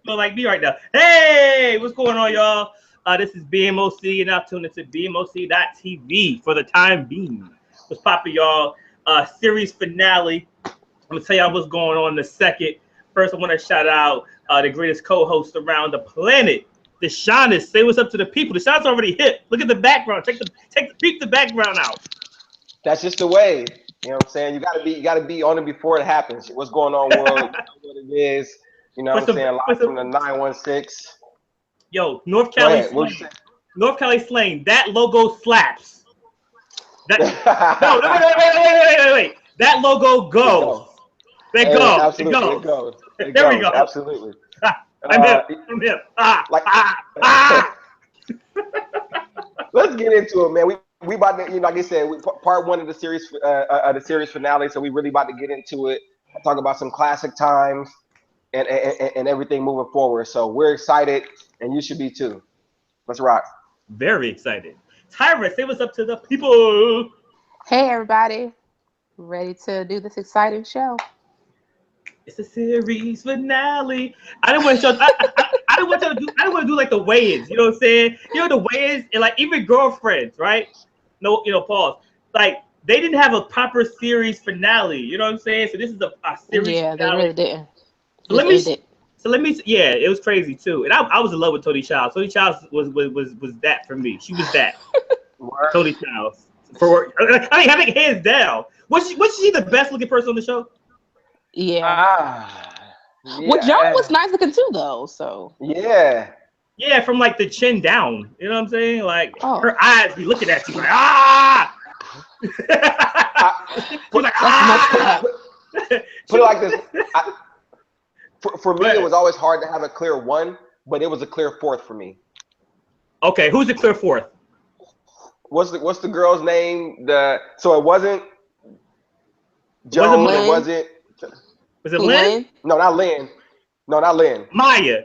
feel like me right now. Hey, what's going on, y'all? This is BMOC, and now tuned into BMOC.TV for the time being. What's poppin', y'all? Series finale. I'm gonna tell y'all what's going on in a second. First, I want to shout out the greatest co-host around the planet, Deshaunus. Say what's up to the people. Deshaunus already hit. Look at the background. Peep the background out. That's just the way. You know what I'm saying? You gotta be on it before it happens. What's going on, world? You know what it is. You know what I'm saying? Live from the 916. Yo, North Cali slang. North Cali slang. That logo slaps. That wait. That logo goes. That goes. Absolutely, it goes. There we go. Absolutely. I'm hip. Let's get into it, man. We about to, like I said, part one of the series finale. So we really about to get into it. Talk about some classic times and everything moving forward. So we're excited, and you should be too. Let's rock. Very excited. Tyra, say what's up to the people. Hey, everybody. Ready to do this exciting show. It's a series finale. I didn't want to show. I didn't want to do like the weigh-ins. You know what I'm saying? You know the weigh-ins and like even girlfriends, right? No, pause. Like they didn't have a proper series finale. You know what I'm saying? So this is a series. Yeah, finale. they really didn't. Let me. Yeah, it was crazy too. And I was in love with Tony Childs. Tony Childs was that for me. She was that. Tony Childs. I think hands down. Was she the best looking person on the show? Yeah. Well, Joan was nice looking too, though. So yeah, from like the chin down. You know what I'm saying? Like her eyes be looking at you like ah. Put it like this. For me, it was always hard to have a clear one, but it was a clear fourth for me. Okay, who's the clear fourth? What's the girl's name? So it wasn't Joan. It wasn't. Was it Lynn? No, not Lynn. No, not Lynn. Maya.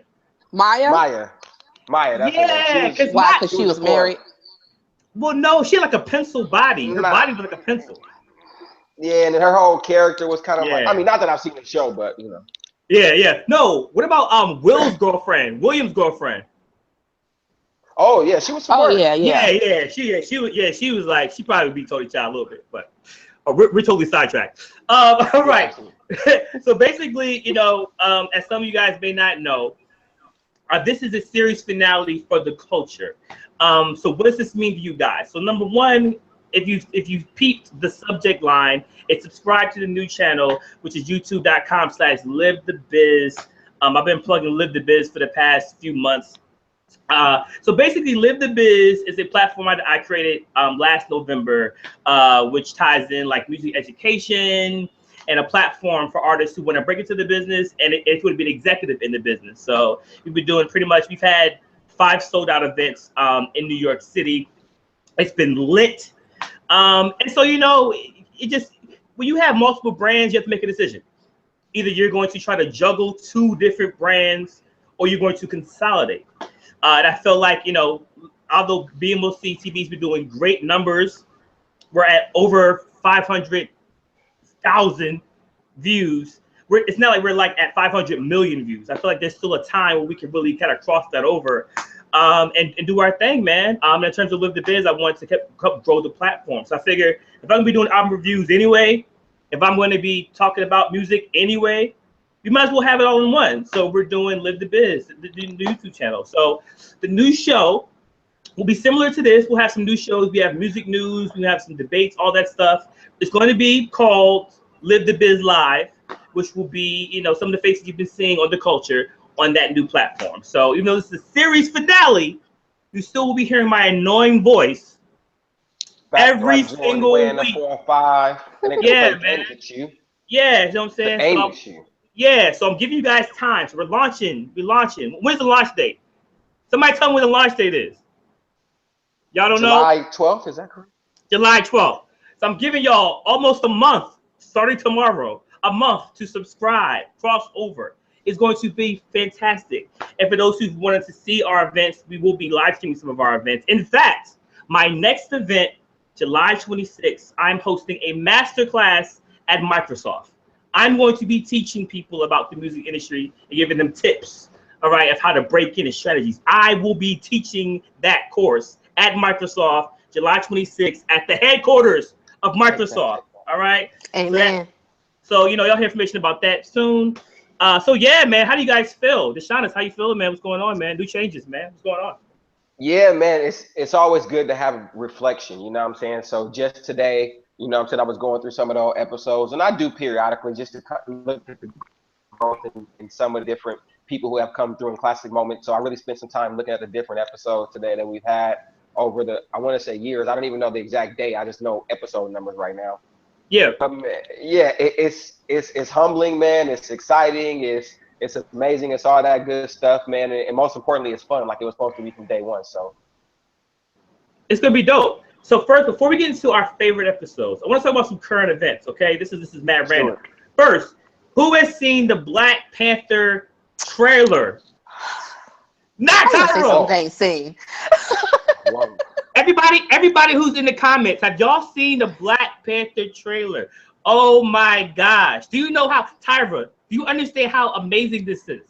That's yeah, because she was married. Well, no, she had like a pencil body. Her body was like a pencil. Yeah, and her whole character was kind of like. I mean, not that I've seen the show, but you know. Yeah. No, what about Will's girlfriend? William's girlfriend. Oh yeah, she was smart. Oh yeah. She was like she probably beat Tony Child a little bit, but we're totally sidetracked. All right. So basically, as some of you guys may not know, this is a series finale for the culture. So what does this mean to you guys? So number one, if you've peeped the subject line, it's subscribe to the new channel, which is youtube.com/livethebiz. I've been plugging Live the Biz for the past few months. So basically, Live the Biz is a platform I created last November, which ties in like music education and a platform for artists who want to break into the business and if you want to be an executive in the business. So we've had 5 sold out events in New York City. It's been lit. And so, it just, when you have multiple brands, you have to make a decision. Either you're going to try to juggle 2 different brands or you're going to consolidate. And I feel like, although BMOC TV's been doing great numbers, we're at over 500,000 views. It's not like we're like at 500 million views. I feel like there's still a time where we can really kind of cross that over and do our thing, man. In terms of Live the Biz, I wanted to help grow the platform. So I figure if I'm going to be doing album reviews anyway, if I'm going to be talking about music anyway, we might as well have it all in one. So we're doing Live the Biz, the YouTube channel. So the new show will be similar to this. We'll have some new shows. We have music news. We have some debates, all that stuff. It's going to be called Live the Biz Live, which will be, some of the faces you've been seeing on the culture on that new platform. So even though this is a series finale, you still will be hearing my annoying voice every single week. 4 or 5. Yeah, man. Yeah, you know what I'm saying? So I'm giving you guys time. So we're launching. When's the launch date? Somebody tell me when the launch date is. Y'all don't know? July 12th, is that correct? July 12th. So I'm giving y'all almost a month, starting tomorrow, a month to subscribe, cross over. It's going to be fantastic. And for those who wanted to see our events, we will be live streaming some of our events. In fact, my next event, July 26th, I'm hosting a masterclass at Microsoft. I'm going to be teaching people about the music industry and giving them tips all right, of how to break in and strategies. I will be teaching that course at Microsoft July 26th at the headquarters of Microsoft. All right. Amen. So you know, y'all hear information about that soon. So yeah, man, how do you guys feel? Deshaunus, how you feeling, man? What's going on, man? New changes, man. What's going on? Yeah, man, it's always good to have reflection, you know what I'm saying? So just today, you know what I'm saying, I was going through some of those episodes, and I do periodically just to look at the growth and some of the different people who have come through in classic moments. So I really spent some time looking at the different episodes today that we've had over the, I want to say years. I don't even know the exact date. I just know episode numbers right now. Yeah. Yeah, it's humbling, man. It's exciting. It's amazing. It's all that good stuff, man. And most importantly, it's fun, like it was supposed to be from day one. So it's gonna be dope. So first, before we get into our favorite episodes, I want to talk about some current events. Okay, this is mad random. Sure. First, who has seen the Black Panther trailer? Not Tyrone. Ain't seen. Everybody who's in the comments, have y'all seen the Black Panther trailer? Oh my gosh! Do you know how, Tyra? Do you understand how amazing this is?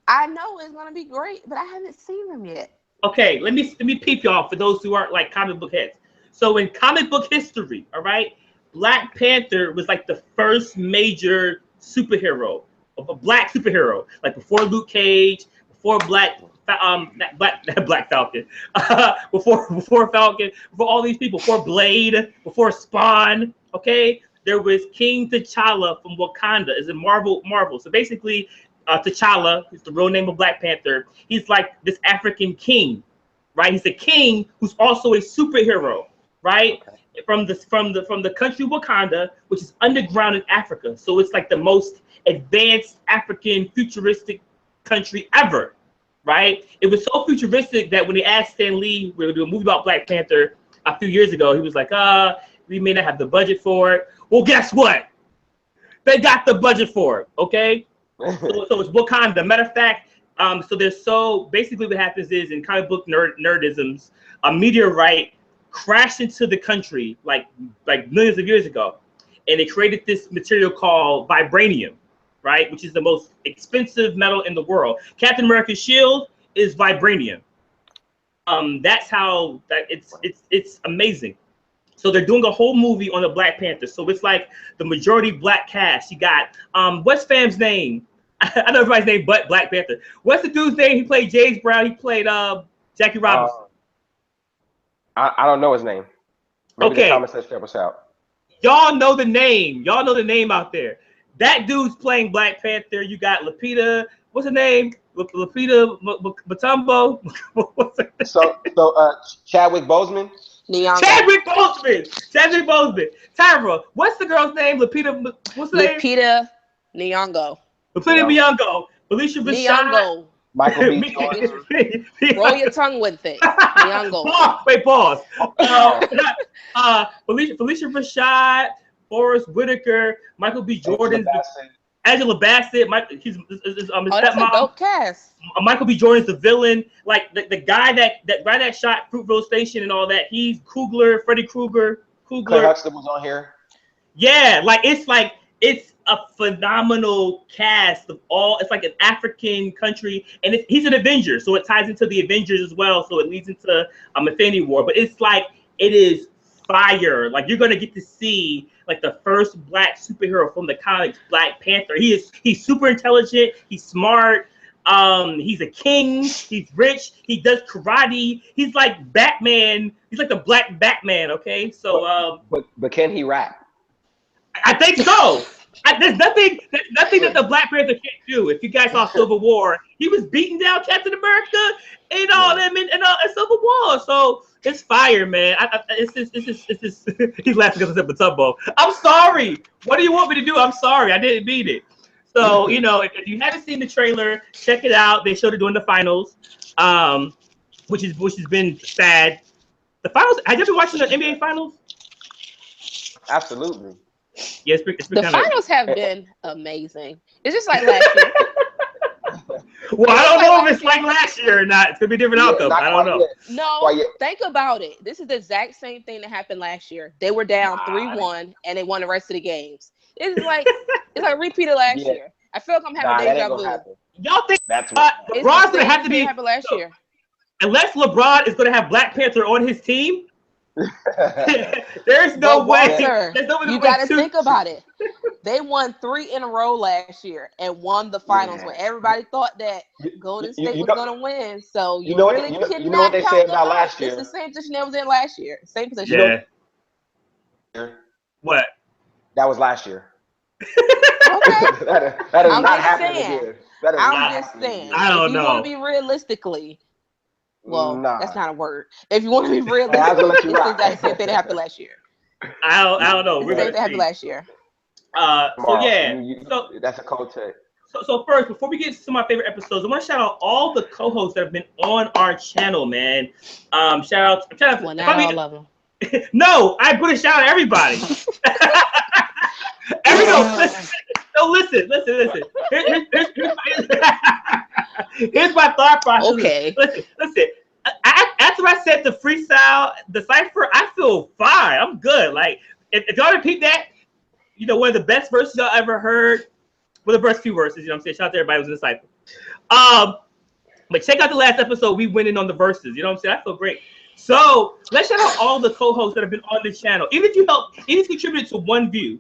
I know it's gonna be great, but I haven't seen them yet. Okay, let me peep y'all for those who aren't like comic book heads. So in comic book history, all right, Black Panther was like the first major superhero, of a black superhero, like before Luke Cage, before Black Falcon, before Falcon, before all these people, before Blade, before Spawn. Okay, there was King T'Challa from Wakanda. Is in Marvel. So basically, T'Challa is the real name of Black Panther. He's like this African king, right? He's a king who's also a superhero, right? Okay. From the country Wakanda, which is underground in Africa. So it's like the most advanced African futuristic country ever, right? It was so futuristic that when they asked Stan Lee, we were doing a movie about Black Panther a few years ago, he was like, we may not have the budget for it. Well, guess what? They got the budget for it, okay? So it's Wakanda. Matter of fact, so basically what happens is in comic book nerdisms, a meteorite crashed into the country like millions of years ago, and it created this material called vibranium, right? Which is the most expensive metal in the world. Captain America's shield is vibranium. That's how it's amazing. So they're doing a whole movie on the Black Panther. So it's like the majority black cast. You got what's fam's name? I know everybody's name but Black Panther. What's the dude's name? He played James Brown. He played Jackie Robinson. I don't know his name. Maybe okay. The comment section help us out. Y'all know the name. Y'all know the name out there. That dude's playing Black Panther. You got Lupita. What's her name? Lupita Matumbo. So Chadwick Boseman. Chadwick Boseman. Tyra, what's the girl's name? Lupita. What's her name? Lupita Nyong'o. Lupita Nyong'o. Felicia Rashad. Michael B. Jordan. Roll your tongue with it. Nyong'o. Pause. Felicia Rashad, Forrest Whitaker, Michael B. Jordan, Angela Bassett. His that's a dope cast. Michael B. Jordan's the villain. Like the guy that shot Fruitville Station and all that. He's Freddy Krueger. Claire Huxtable's on here. Yeah, it's a phenomenal cast of all. It's like an African country, and he's an Avenger, so it ties into the Avengers as well. So it leads into Infinity War. But it's like it is fire. Like you're gonna get to see like the first black superhero from the comics, Black Panther. He's super intelligent. He's smart. He's a king. He's rich. He does karate. He's like Batman. He's like the Black Batman. Okay, so but can he rap? I think so. There's nothing that the Black Panther can't do. If you guys saw Civil War, he was beating down Captain America and all them in Civil War. So it's fire, man. It's just he's laughing because I said Matumbo. I'm sorry. What do you want me to do? I'm sorry. I didn't mean it. So if you haven't seen the trailer, check it out. They showed it during the finals, which has been sad. The finals. Have you been watching the NBA finals? Absolutely. Yeah, it's been the finals have been amazing. It's just like last year. Well, I don't know if it's like last year or not. It's gonna be a different outcome. I don't know. Yet. No, think about it. This is the exact same thing that happened last year. They were down 3-1 and they won the rest of the games. It's like a repeat of last year. I feel like I'm having deja vu. Y'all think That's what LeBron's gonna have to be happened last year. Unless LeBron is gonna have Black Panther on his team? There's no way. Walter, There's no way you got to think about it. They won 3 in a row last year and won the finals when everybody thought that Golden State was going to win. So you know what they said about last year? It's the same position they was in last year. Same position. Yeah. What? That was last year. Okay. that is not happening again. That is I'm just saying. I don't know. If you want to be realistically, well, that's not a word. If you want to be realistic, I was gonna let you it's rock. the exact same thing that happened last year. I don't know. It's the same thing that happened last year. So that's a cold take. So first, before we get to my favorite episodes, I want to shout out all the co-hosts that have been on our channel, man. Shout out. Well, not all of them. No, I put a shout out to everybody. Listen. Here's my thought process. Okay. Listen. After I said the freestyle, the cipher, I feel fine. I'm good. Like, if y'all repeat that, one of the best verses y'all ever heard. Well, the first few verses, you know what I'm saying? Shout out to everybody who was in the cipher. But check out the last episode. We went in on the verses. You know what I'm saying? I feel great. So let's shout out all the co-hosts that have been on the channel. Even if you contributed to 1 view,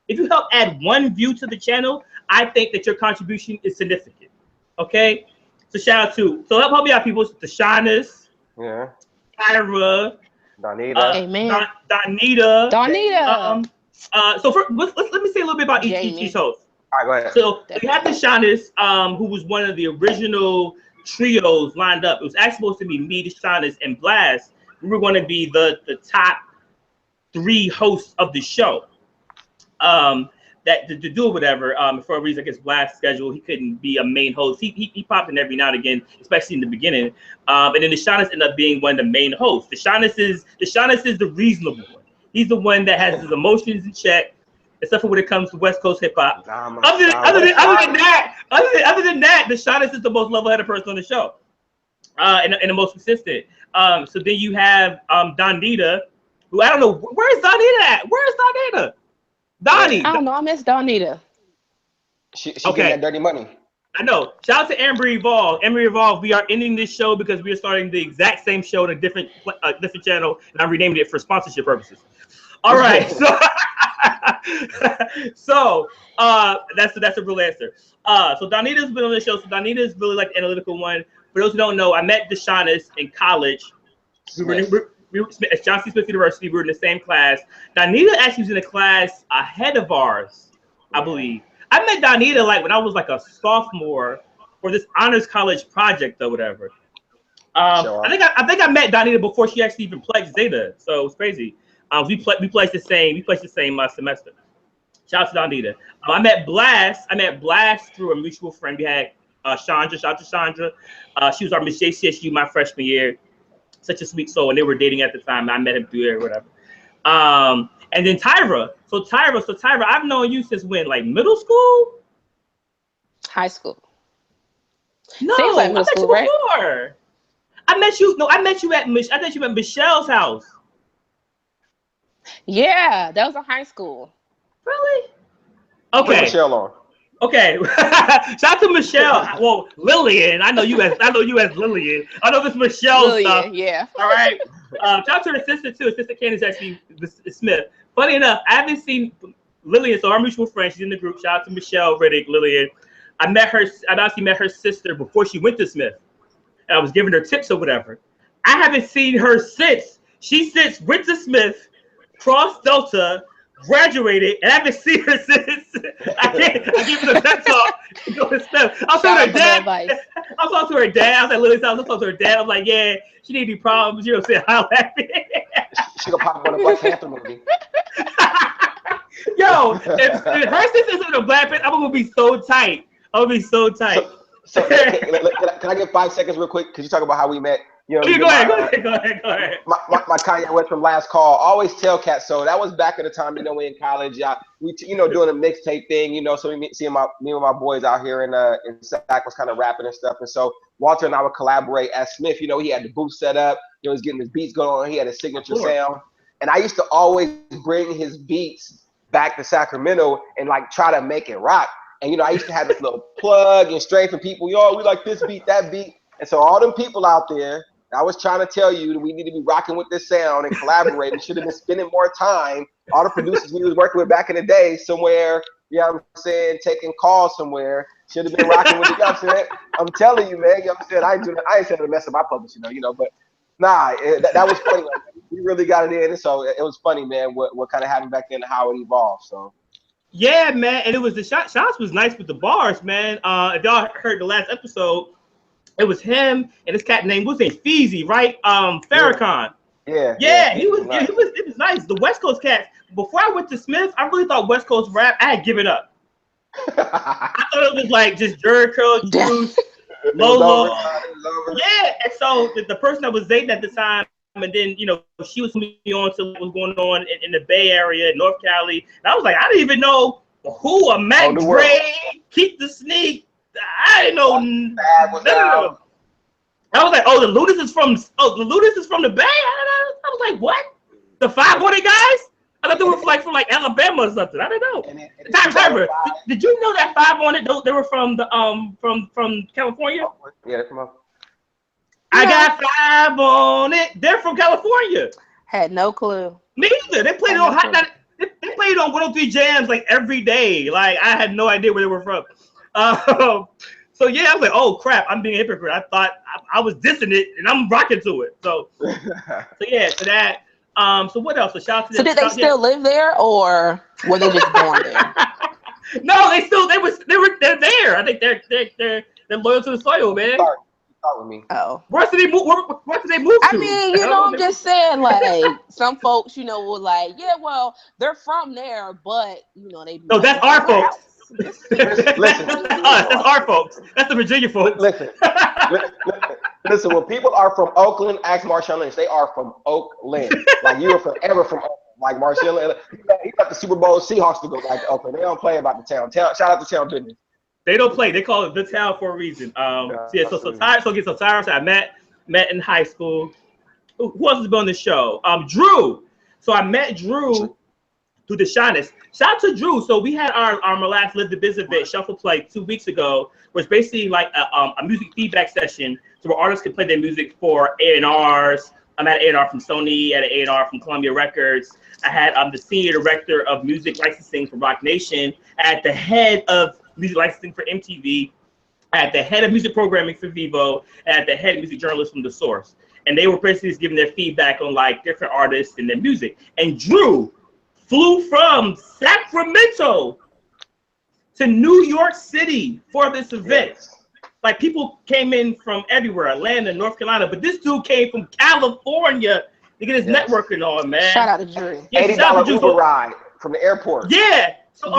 if you help add 1 view to the channel, I think that your contribution is significant. Okay? So shout out to, help me out, people. Tashanis, Tyra, Donita, Amen. Donita. So let me say a little bit about each host. All right, go ahead. So we have Tashanis, who was one of the original trios lined up. It was actually supposed to be me, Tashanis, and Blast. We were going to be the top 3 hosts of the show. That to do whatever. For a reason, I guess Blast's schedule, he couldn't be a main host. He popped in every now and again, especially in the beginning. And then Tashanis ended up being one of the main hosts. Tashanis is the reasonable one. He's the one that has his emotions in check, except for when it comes to West Coast hip hop. Other than that, Tashanis is the most level-headed person on the show, and the most consistent. So then you have Donita, who I don't know where's Donita at. Where's Donita? Donnie. I don't know. I miss Donita. She getting that dirty money. I know. Shout out to Amber Evolve. Amber Evolve, we are ending this show because we are starting the exact same show on a different channel, and I renamed it for sponsorship purposes. All right. So that's a real answer. So Donita's been on the show. So Donita is really like the analytical one. For those who don't know, I met Tashanis in college. We were at Johnson Smith University. We were in the same class. Donita actually was in a class ahead of ours, I believe. I met Donita like when I was like a sophomore for this honors college project or whatever. I think I met Donita before she actually even pledged Zeta. So it was crazy. We pledged the same semester. Shout out to Donita. I met Blast through a mutual friend. We had Chandra. Shout out to Chandra. She was our Miss JCSU my freshman year. Such a sweet soul, and they were dating at the time. I met him through there or whatever. And then Tyra. So Tyra, I've known you since when? Like middle school? High school. No, seems like middle school, right? Before. I met you at Michelle's house. Yeah, that was in high school. Really? Okay. Put Michelle on. Okay. Shout out to Michelle. Well, Lillian. I know you as Lillian. I know this Michelle stuff. Yeah. All right. Shout out to her sister too. Sister Candace actually Smith. Funny enough, I haven't seen Lillian, so our mutual friend. She's in the group. Shout out to Michelle Riddick, Lillian. I actually met her sister before she went to Smith, and I was giving her tips or whatever. I haven't seen her since. She went to Smith, crossed Delta, graduated, and I haven't seen her since. I gave her the pep talk to go to Smith. I was talking to her dad. I was talking to her dad. I was at Lily's house. I was talking to her dad. I was like, yeah, she need any problems. You know what I'm saying? I'll laugh. She gonna pop up on a Black Panther movie. Yo, if her sister's in a Black Panther, I'm gonna be so tight. I'm gonna be so tight. So can I get 5 seconds real quick? Because you talk about how we met. You know, go ahead. My Kanye West from last call. Always tell cats. So that was back at the time, we in college. We doing a mixtape thing. So me and my boys out here in Sac was kind of rapping and stuff. And so Walter and I would collaborate at Smith. He had the booth set up. He was getting his beats going on. He had his signature sound. And I used to always bring his beats back to Sacramento and like try to make it rock. And, I used to have this little plug and stray for people. Yo, we like this beat, that beat. And so all them people out there, I was trying to tell you that we need to be rocking with this sound and collaborating. Should have been spending more time. All the producers we was working with back in the day somewhere, you know what I'm saying, taking calls somewhere. Should have been rocking with it. You know what I'm saying? I'm telling you, man. You know what I'm saying? I ain't saying to mess up my publishing, but nah, that was funny. Like, we really got it in. And so it was funny, man, what kind of happened back then and how it evolved. So. Yeah, man, and it was the shots was nice with the bars, man. If y'all heard the last episode, it was him and this cat named what's his name? Feezy, right? Farrakhan. Yeah, he was nice. It was nice. The West Coast cats. Before I went to Smith, I really thought West Coast rap. I had given up. I thought it was like just Jericho, Juice, Lolo. Yeah, and so the person that was dating at the time. And then, she was moving on to what was going on in the Bay Area, North Cali. And I was like, I didn't even know who a Mac Dre, Keep the Sneak. I didn't know none of them. I was like, the Ludacris is from the Bay. I was like, what? The 500 guys? I thought they were from Alabama or something. I don't know. Timer. Did you know that 500? They were from the from California. Yeah, come on. I got 5 on it. They're from California. Had no clue. Me either. They played on They played on 103 Jams like every day. Like I had no idea where they were from. So yeah, I was like, oh crap, I'm being a hypocrite. I thought I was dissing it, and I'm rocking to it. So yeah, so that. So what else? So shout out to them. So did they still live there, or were they just born there? No, they're there. I think they're loyal to the soil, man. With me. Oh, Where did they move to? I mean, I'm just saying, like some folks, were like, yeah, well, they're from there, but they. No, that's our folks. Listen, that's our folks. That's the Virginia folks. Listen. When people are from Oakland, ask Marshawn Lynch. They are from Oakland. Like you are forever from Oakland. Like Marshawn, he got the Super Bowl Seahawks to go back to Oakland. They don't play about the town. Shout out to Town Business. They don't play. They call it the town for a reason. So Tyrus, I met in high school. Who else has been on the show? Drew. So I met Drew through the Shyness. Shout out to Drew. So we had our last Live the Biz event, Shuffle Play, 2 weeks ago, which basically like a music feedback session, so where artists can play their music for A&Rs. I had an A&R from Sony, I had an A&R from Columbia Records. I had the senior director of music licensing for Rock Nation. I had the head of music licensing for MTV, at the head of music programming for Vivo, and at the head of music journalist from The Source. And they were basically just giving their feedback on like different artists and their music. And Drew flew from Sacramento to New York City for this event. Yes. Like people came in from everywhere, Atlanta, North Carolina, but this dude came from California to get his networking on, man. Shout out to Drew. Yeah, $80 Uber ride from the airport. Yeah. So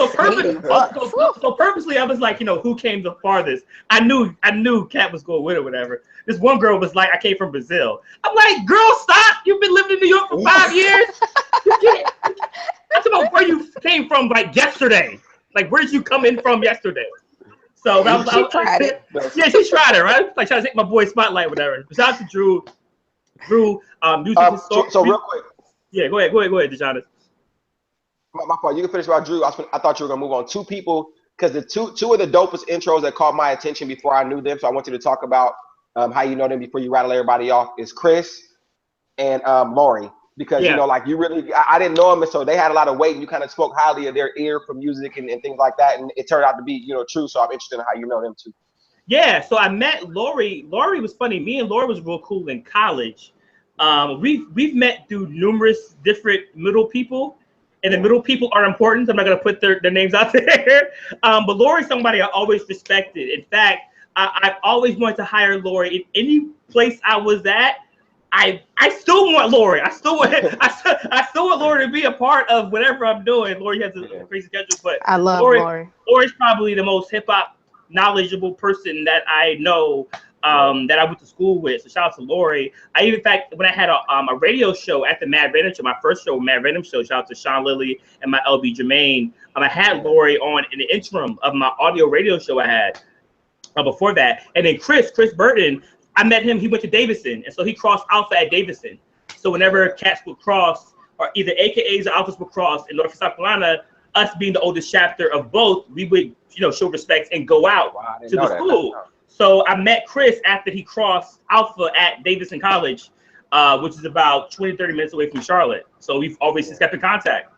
purposely, I was like, who came the farthest? I knew Kat was going with or whatever. This one girl was like, I came from Brazil. I'm like, girl, stop! You've been living in New York for 5 years. That's about where you came from, like yesterday. Like, where did you come in from yesterday? So she tried it. Yeah, she tried it, right? Like trying to take my boy spotlight, whatever. Shout out to Drew. Music so real quick. Yeah, go ahead, DeJonis. My fault. You can finish about Drew. I thought you were gonna move on. 2 people, because the two of the dopest intros that caught my attention before I knew them. So I want you to talk about how you know them before you rattle everybody off. Is Chris and Lori, because you really I didn't know them, and so they had a lot of weight. And you kind of spoke highly of their ear for music and things like that, and it turned out to be true. So I'm interested in how you know them too. Yeah, so I met Lori. Lori was funny. Me and Lori was real cool in college. We've met through numerous different middle people. And the middle people are important. So I'm not going to put their names out there. But Lori's somebody I always respected. In fact, I've always wanted to hire Lori. In any place I was at, I still want Lori. I still want Lori to be a part of whatever I'm doing. Lori has a crazy schedule, but I love Lori. Lori's probably the most hip hop knowledgeable person that I know. That I went to school with. So shout out to Lori. In fact, when I had a radio show at the Mad Random Show, my first show, Mad Random Show, shout out to Sean Lilly and my LB Jermaine. I had Lori on in the interim of my audio radio show I had before that. And then Chris Burton, I met him, he went to Davidson. And so he crossed Alpha at Davidson. So whenever cats would cross, or either AKAs or Alphas would cross in North Carolina, us being the oldest chapter of both, we would, show respect and go out to the school. So I met Chris after he crossed Alpha at Davidson College, which is about 20, 30 minutes away from Charlotte. So we've always just kept in contact.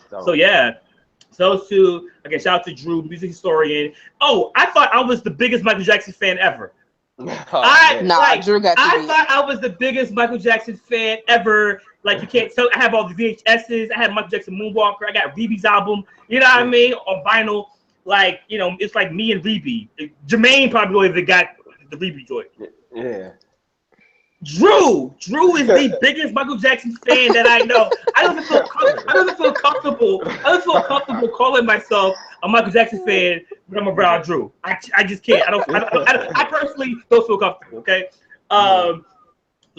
So yeah. So to, again, shout out to Drew, music historian. Oh, I thought I was the biggest Michael Jackson fan ever. Drew got you beat. I thought I was the biggest Michael Jackson fan ever. Like, you can't tell. I have all the VHSs. I had Michael Jackson Moonwalker. I got Reeby's album. You know what I mean? On vinyl. Like, it's like me and Reeby. Jermaine probably would have got the Reeby joint. Yeah. Drew is the biggest Michael Jackson fan that I know. I don't feel comfortable calling myself a Michael Jackson fan when I'm around Drew. I just can't. I personally don't feel comfortable. Okay. So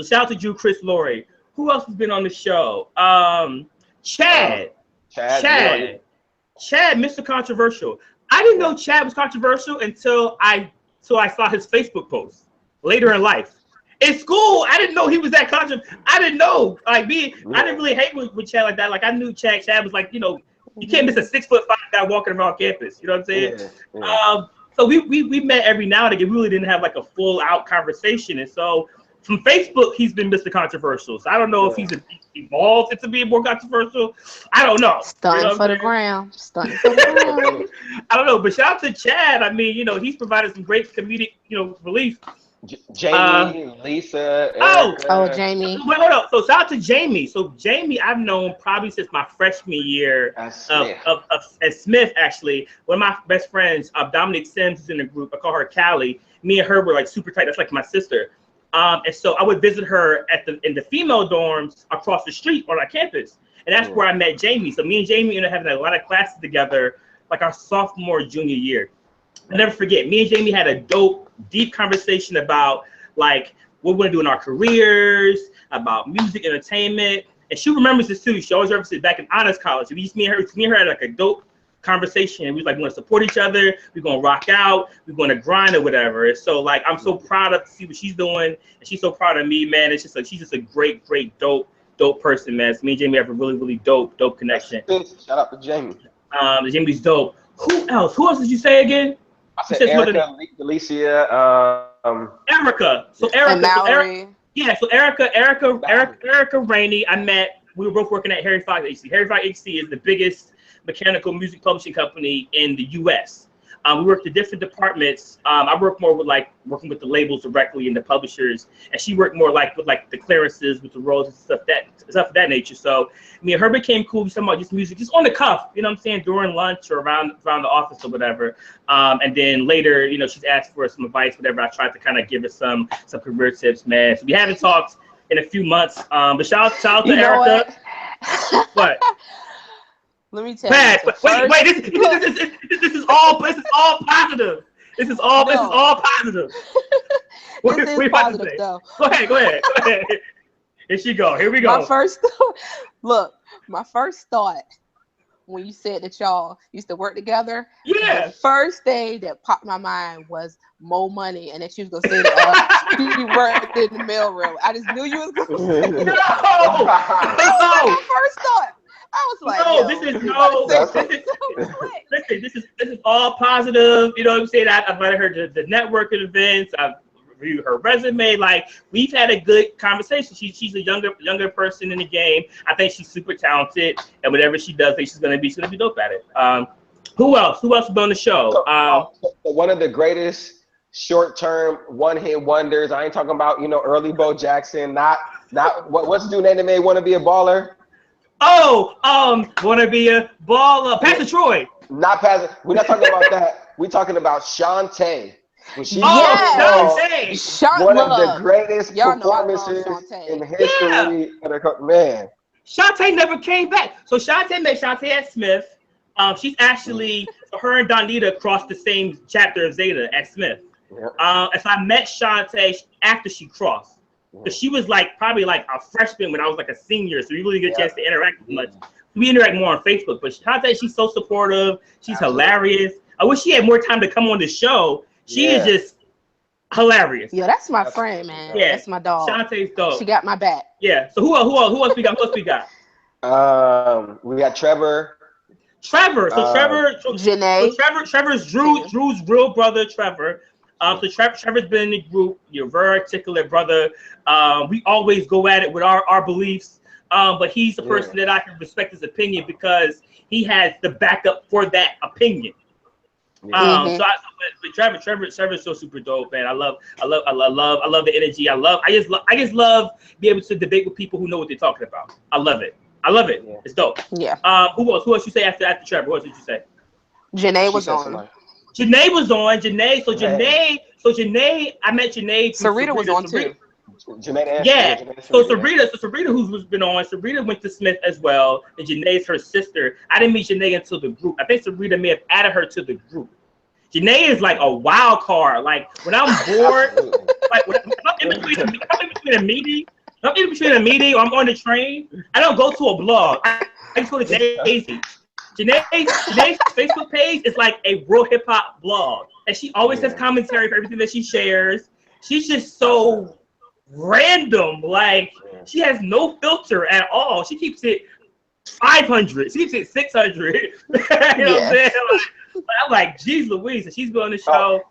shout out to Drew, Chris, Lori. Who else has been on the show? Chad, Mr. Controversial. I didn't know Chad was controversial until I saw his Facebook post later in life. In school, I didn't know he was that controversial. I didn't know. Like me, I didn't really hate with Chad like that. Like I knew Chad was like, you can't miss a 6'5" guy walking around campus. You know what I'm saying? Yeah. So we met every now and again. We really didn't have like a full out conversation. And so from Facebook, he's been Mr. Controversial. So I don't know if he's evolved into being more controversial. I don't know. Stunting for the gram. Stunting for the gram. I don't know. But shout out to Chad. I mean, he's provided some great comedic, relief. Jamie, Lisa. Jamie. Wait, hold up. So shout out to Jamie. So Jamie, I've known probably since my freshman year at Smith. Actually, one of my best friends, Dominic Sims, is in the group. I call her Callie. Me and her were like super tight. That's like my sister. And so I would visit her in the female dorms across the street on our campus, and that's where I met Jamie. So me and Jamie ended up having a lot of classes together, like our sophomore, junior year. I'll never forget. Me and Jamie had a dope, deep conversation about like what we're gonna do in our careers, about music, entertainment, and she remembers this too. She always references back in honors college. Me and her had like a dope conversation. We was like, we want to support each other. We're gonna rock out. We're gonna grind or whatever. And so like, I'm so proud of to see what she's doing, and she's so proud of me, man. It's just like she's just a great, dope person, man. So me and Jamie have a really, really dope connection. Shout out to Jamie. Jamie's dope. Who else did you say again? I said Erica, Alicia, Erica. So Erica Rainey, I met. We were both working at Harry Fox HC. Harry Fox HC is the biggest mechanical music publishing company in the U.S. We worked in different departments. I worked more with like working with the labels directly and the publishers, and she worked more like with like the clearances, with the roles and stuff of that nature. So me and her became cool. We talking about just music, just on the cuff, you know what I'm saying, during lunch or around the office or whatever. And then later, she's asked for some advice, whatever. I tried to kind of give her some career tips, man. So we haven't talked in a few months. But shout out to Erica. What? Let me tell you. This is all positive. This is all positive. This is positive though. Go ahead. Here she go. Here we go. My first thought when you said that y'all used to work together. Yeah. The first thing that popped in my mind was Mo Money, and that you was gonna say that you worked in the mailroom. I just knew you was gonna say that. No. That was my first thought. I was like, this is all positive. You know what I'm saying? I've invited her to the networking events. I've reviewed her resume. Like, we've had a good conversation. She's a younger person in the game. I think she's super talented, and whatever she does, I think she's gonna be dope at it. Who else has been on the show? One of the greatest short-term one-hit wonders. I ain't talking about early Bo Jackson. Not what's the dude name that made "Wanna Be a Baller"? Wanna be a baller. Pastor Troy. Not Pastor. We're not talking about that. We're talking about Shantae. Shantae. One of the greatest performances in the history of the man. Shantae never came back. So Shantae met Shantae at Smith. She's actually, her and Donita crossed the same chapter of Zeta at Smith. Yep. And so I met Shantae after she crossed. Because she was probably a freshman when I was a senior, so we really get a chance to interact much. We interact more on Facebook, but Shantae, she's so supportive. She's hilarious. I wish she had more time to come on the show. She is just hilarious. Yeah, that's my friend, man. Yeah, that's my dog. Shantae's dog. She got my back. Yeah. So who else we got? We got Trevor. Trevor. So Janae. Trevor's Drew's real brother, Trevor. So Trevor's been in the group. You're a very articulate brother. We always go at it with our beliefs. But he's the person that I can respect his opinion because he has the backup for that opinion. But Trevor's so super dope, man. I love the energy. I just love being able to debate with people who know what they're talking about. I love it. Yeah. It's dope. Yeah. Who else you say after Trevor? Who else did you say? Janae was on. Janae was on. Janae. I met Janae. Sarita was on too. Sarita, who's been on, Sarita went to Smith as well, and Janae's her sister. I didn't meet Janae until the group. I think Sarita may have added her to the group. Janae is like a wild card. Like when I'm bored, like when I'm in between a meeting, or I'm on the train, I don't go to a blog. I just go to Daisy. Janae's Facebook page is like a real hip hop blog, and she always has commentary for everything that she shares. She's just so random, like she has no filter at all. She keeps it 500. She keeps it 600. You know what I'm saying? I'm like, geez Louise, and she's been on the show.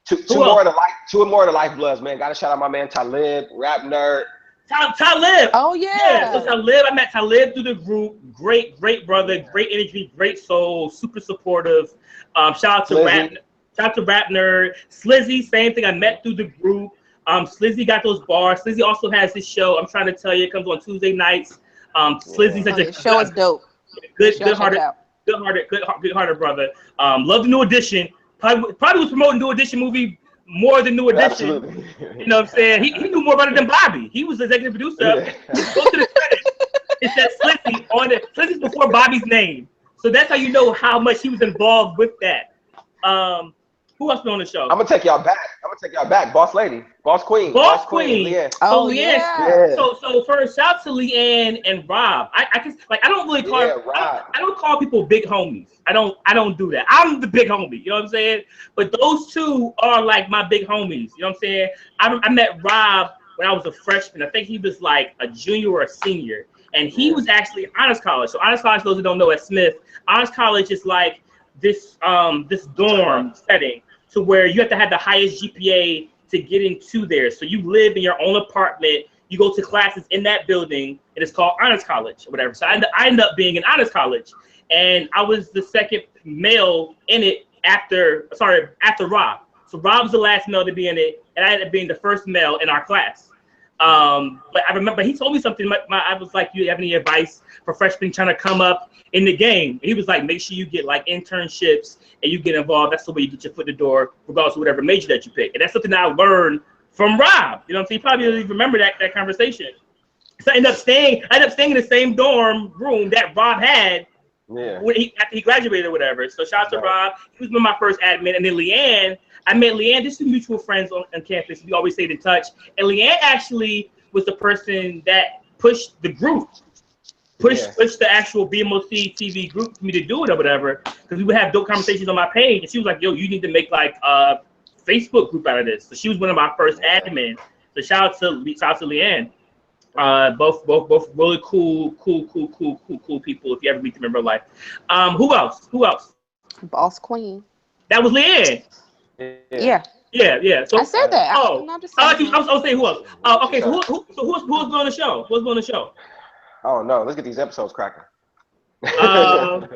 Two more of the lifebloods, man. Gotta shout out my man Talib, rap nerd. Talib. Oh yeah. So Talib, I met Talib through the group. Great brother, great energy, great soul, super supportive. Shout out to rap nerd. Slizzy, same thing. I met through the group. Slizzy got those bars. Slizzy also has this show. I'm trying to tell you, it comes on Tuesday nights. Slizzy's such a show is dope. Good-hearted brother. Love the New Edition. Probably was promoting New Edition movie more than New Edition. Absolutely. You know what I'm saying? He knew more about it than Bobby. He was the executive producer. Go to the credit. It says Slizzy on it. Slizzy's before Bobby's name. So that's how you know how much he was involved with that. Who else been on the show? I'm gonna take y'all back. Boss Queen. Leanne. Oh Leanne. yeah. So first, shout out to Leanne and Rob. I just like I don't really call I don't call people big homies. I don't do that. I'm the big homie. You know what I'm saying? But those two are like my big homies. You know what I'm saying? I met Rob when I was a freshman. I think he was like a junior or a senior, and he was actually in honors college. So honors college, those who don't know, at Smith, honors college is like this dorm setting to where you have to have the highest GPA to get into there. So you live in your own apartment, you go to classes in that building, and it's called honors college or whatever. So I ended up being in honors college, and I was the second male in it after Rob. So Rob was the last male to be in it, and I ended up being the first male in our class. But I remember he told me something. I was like, "You have any advice for freshmen trying to come up in the game?" And he was like, "Make sure you get like internships and you get involved. That's the way you get your foot in the door, regardless of whatever major that you pick." And that's something that I learned from Rob. You know what I'm saying? He probably doesn't even remember that conversation. So I ended up staying in the same dorm room that Rob had after he graduated or whatever. So shout out to Rob. He was one of my first admin. And then Leanne, I met Leanne. Just some mutual friends on campus. We always stayed in touch. And Leanne actually was the person that pushed the group. Pushed the actual BMOCTV group for me to do it or whatever, because we would have dope conversations on my page, and she was like, "Yo, you need to make like a Facebook group out of this." So she was one of my first admins. So shout out to Leanne. Both really cool people. If you ever meet them in real life. Who else? Boss Queen. That was Leanne. Yeah. So I said that. I was saying who else? Okay. So who's going on the show? Who's going on the show? Oh no, let's get these episodes cracking. Is that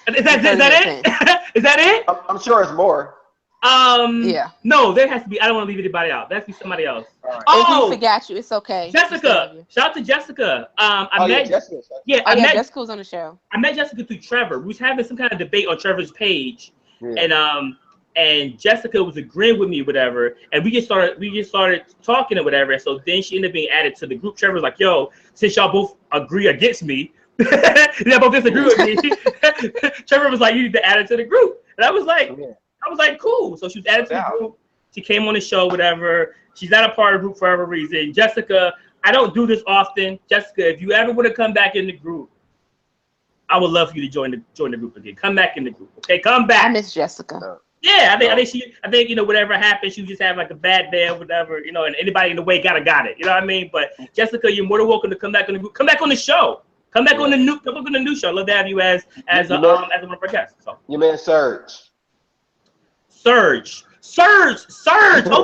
it? Is that it? I'm sure it's more. Yeah. No, there has to be. I don't want to leave anybody out. There has to be somebody else. Right. If we forgot you, it's okay. Jessica. Shout out to Jessica. I met Jessica. Jessica was on the show. I met Jessica through Trevor. We was having some kind of debate on Trevor's page, and Jessica was agreeing with me, whatever. And we just started talking or whatever. And so then she ended up being added to the group. Trevor was like, "Yo, since y'all both agree against me, y'all both disagree with me." Trevor was like, "You need to add it to the group." And I was like, "Cool." So she was added to the group. She came on the show, whatever. She's not a part of the group for whatever reason. Jessica, I don't do this often. Jessica, if you ever want to come back in the group, I would love for you to join the group again. Come back in the group, okay? Come back. I miss Jessica. Yeah, I think whatever happened, she just had like a bad day or whatever, and anybody in the way got it. You know what I mean? But Jessica, you're more than welcome to come back on the group. Come back on the show. Come back on the new show. Love to have you as one of our guests. So. Your man Surge. Oh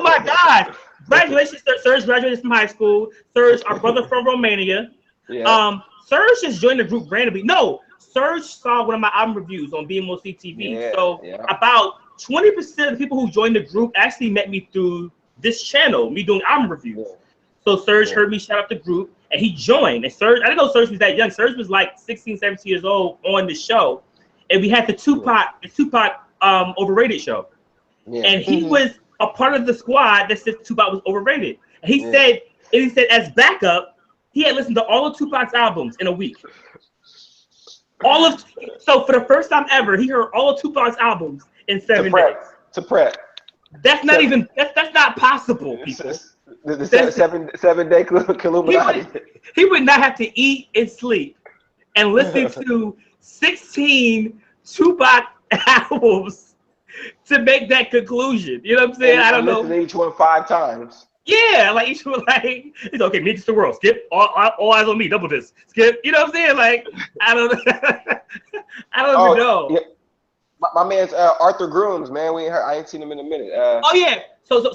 my God. Congratulations, Surge graduated from high school. Surge, our brother from Romania. Yeah. Surge just joined the group randomly. No, Surge saw one of my album reviews on BMOCTV. Yeah, so about 20% of the people who joined the group actually met me through this channel, me doing album reviews. Yeah. So Surge heard me shout out the group and he joined. And Surge, I didn't know Surge was that young. Surge was like 16, 17 years old on the show. And we had the Tupac overrated show. Yeah. And he was a part of the squad that said Tupac was overrated. And he said as backup, he had listened to all of Tupac's albums in a week. So for the first time ever, he heard all of Tupac's albums in 7 days. To prep. That's not even that's not possible, people. The 7 day Illuminati. He would not have to eat and sleep and listen to 16 Tupac albums to make that conclusion. You know what I'm saying? I don't know. Listen to each one 5 times. Yeah, like each one, like it's okay. Meet the world. Skip all eyes on me. Double this. Skip. You know what I'm saying? Like I don't even know. Yeah. My man's Arthur Grooms, man. I ain't seen him in a minute. Oh yeah. So the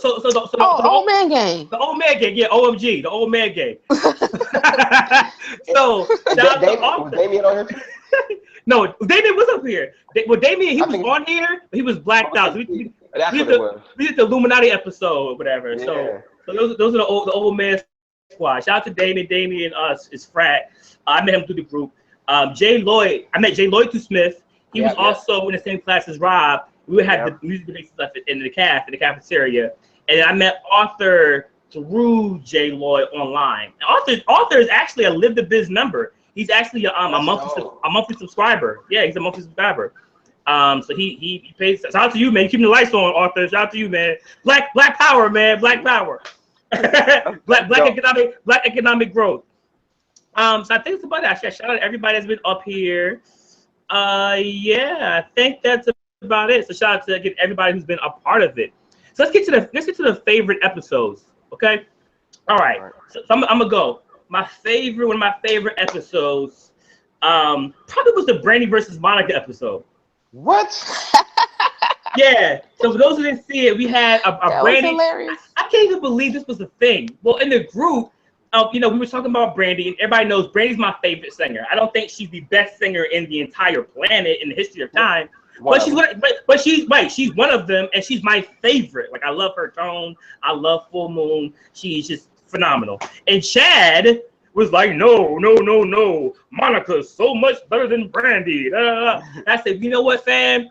old man game. The old man game. Yeah. OMG. The old man game. So was Damien on here? No, Damien was up here. Damien, he was on here, but he was blacked out. That's what it was. We did the Illuminati episode or whatever. Yeah. So those are the old man squad. Shout out to Damien. Damien is frat. I met him through the group. Jay Lloyd. I met Jay Lloyd through Smith. He was also in the same class as Rob. We would have the music debates stuff in the cafeteria. And I met Arthur through Jay Lloyd online. And Arthur is actually a Live the Biz member. He's actually a monthly subscriber. Yeah, he's a monthly subscriber. So he pays. Shout out to you, man. Keeping the lights on, Arthur. Shout out to you, man. Black power, man. Black power. black economic growth. So I think it's about that. Shout out to everybody that's been up here. I think that's about it. So shout out to everybody who's been a part of it. So let's get to the favorite episodes. Okay. All right. So I'm gonna go. One of my favorite episodes, probably was the Brandy versus Monica episode. What? Yeah. So for those who didn't see it, we had a Brandy. I can't even believe this was a thing. Well, in the group, we were talking about Brandy, and everybody knows Brandy's my favorite singer. I don't think she's the best singer in the entire planet in the history of time. But she's one of them, and she's my favorite. Like I love her tone. I love Full Moon. She's just phenomenal. And Chad was like, no. Monica's so much better than Brandy. I said, you know what, fam?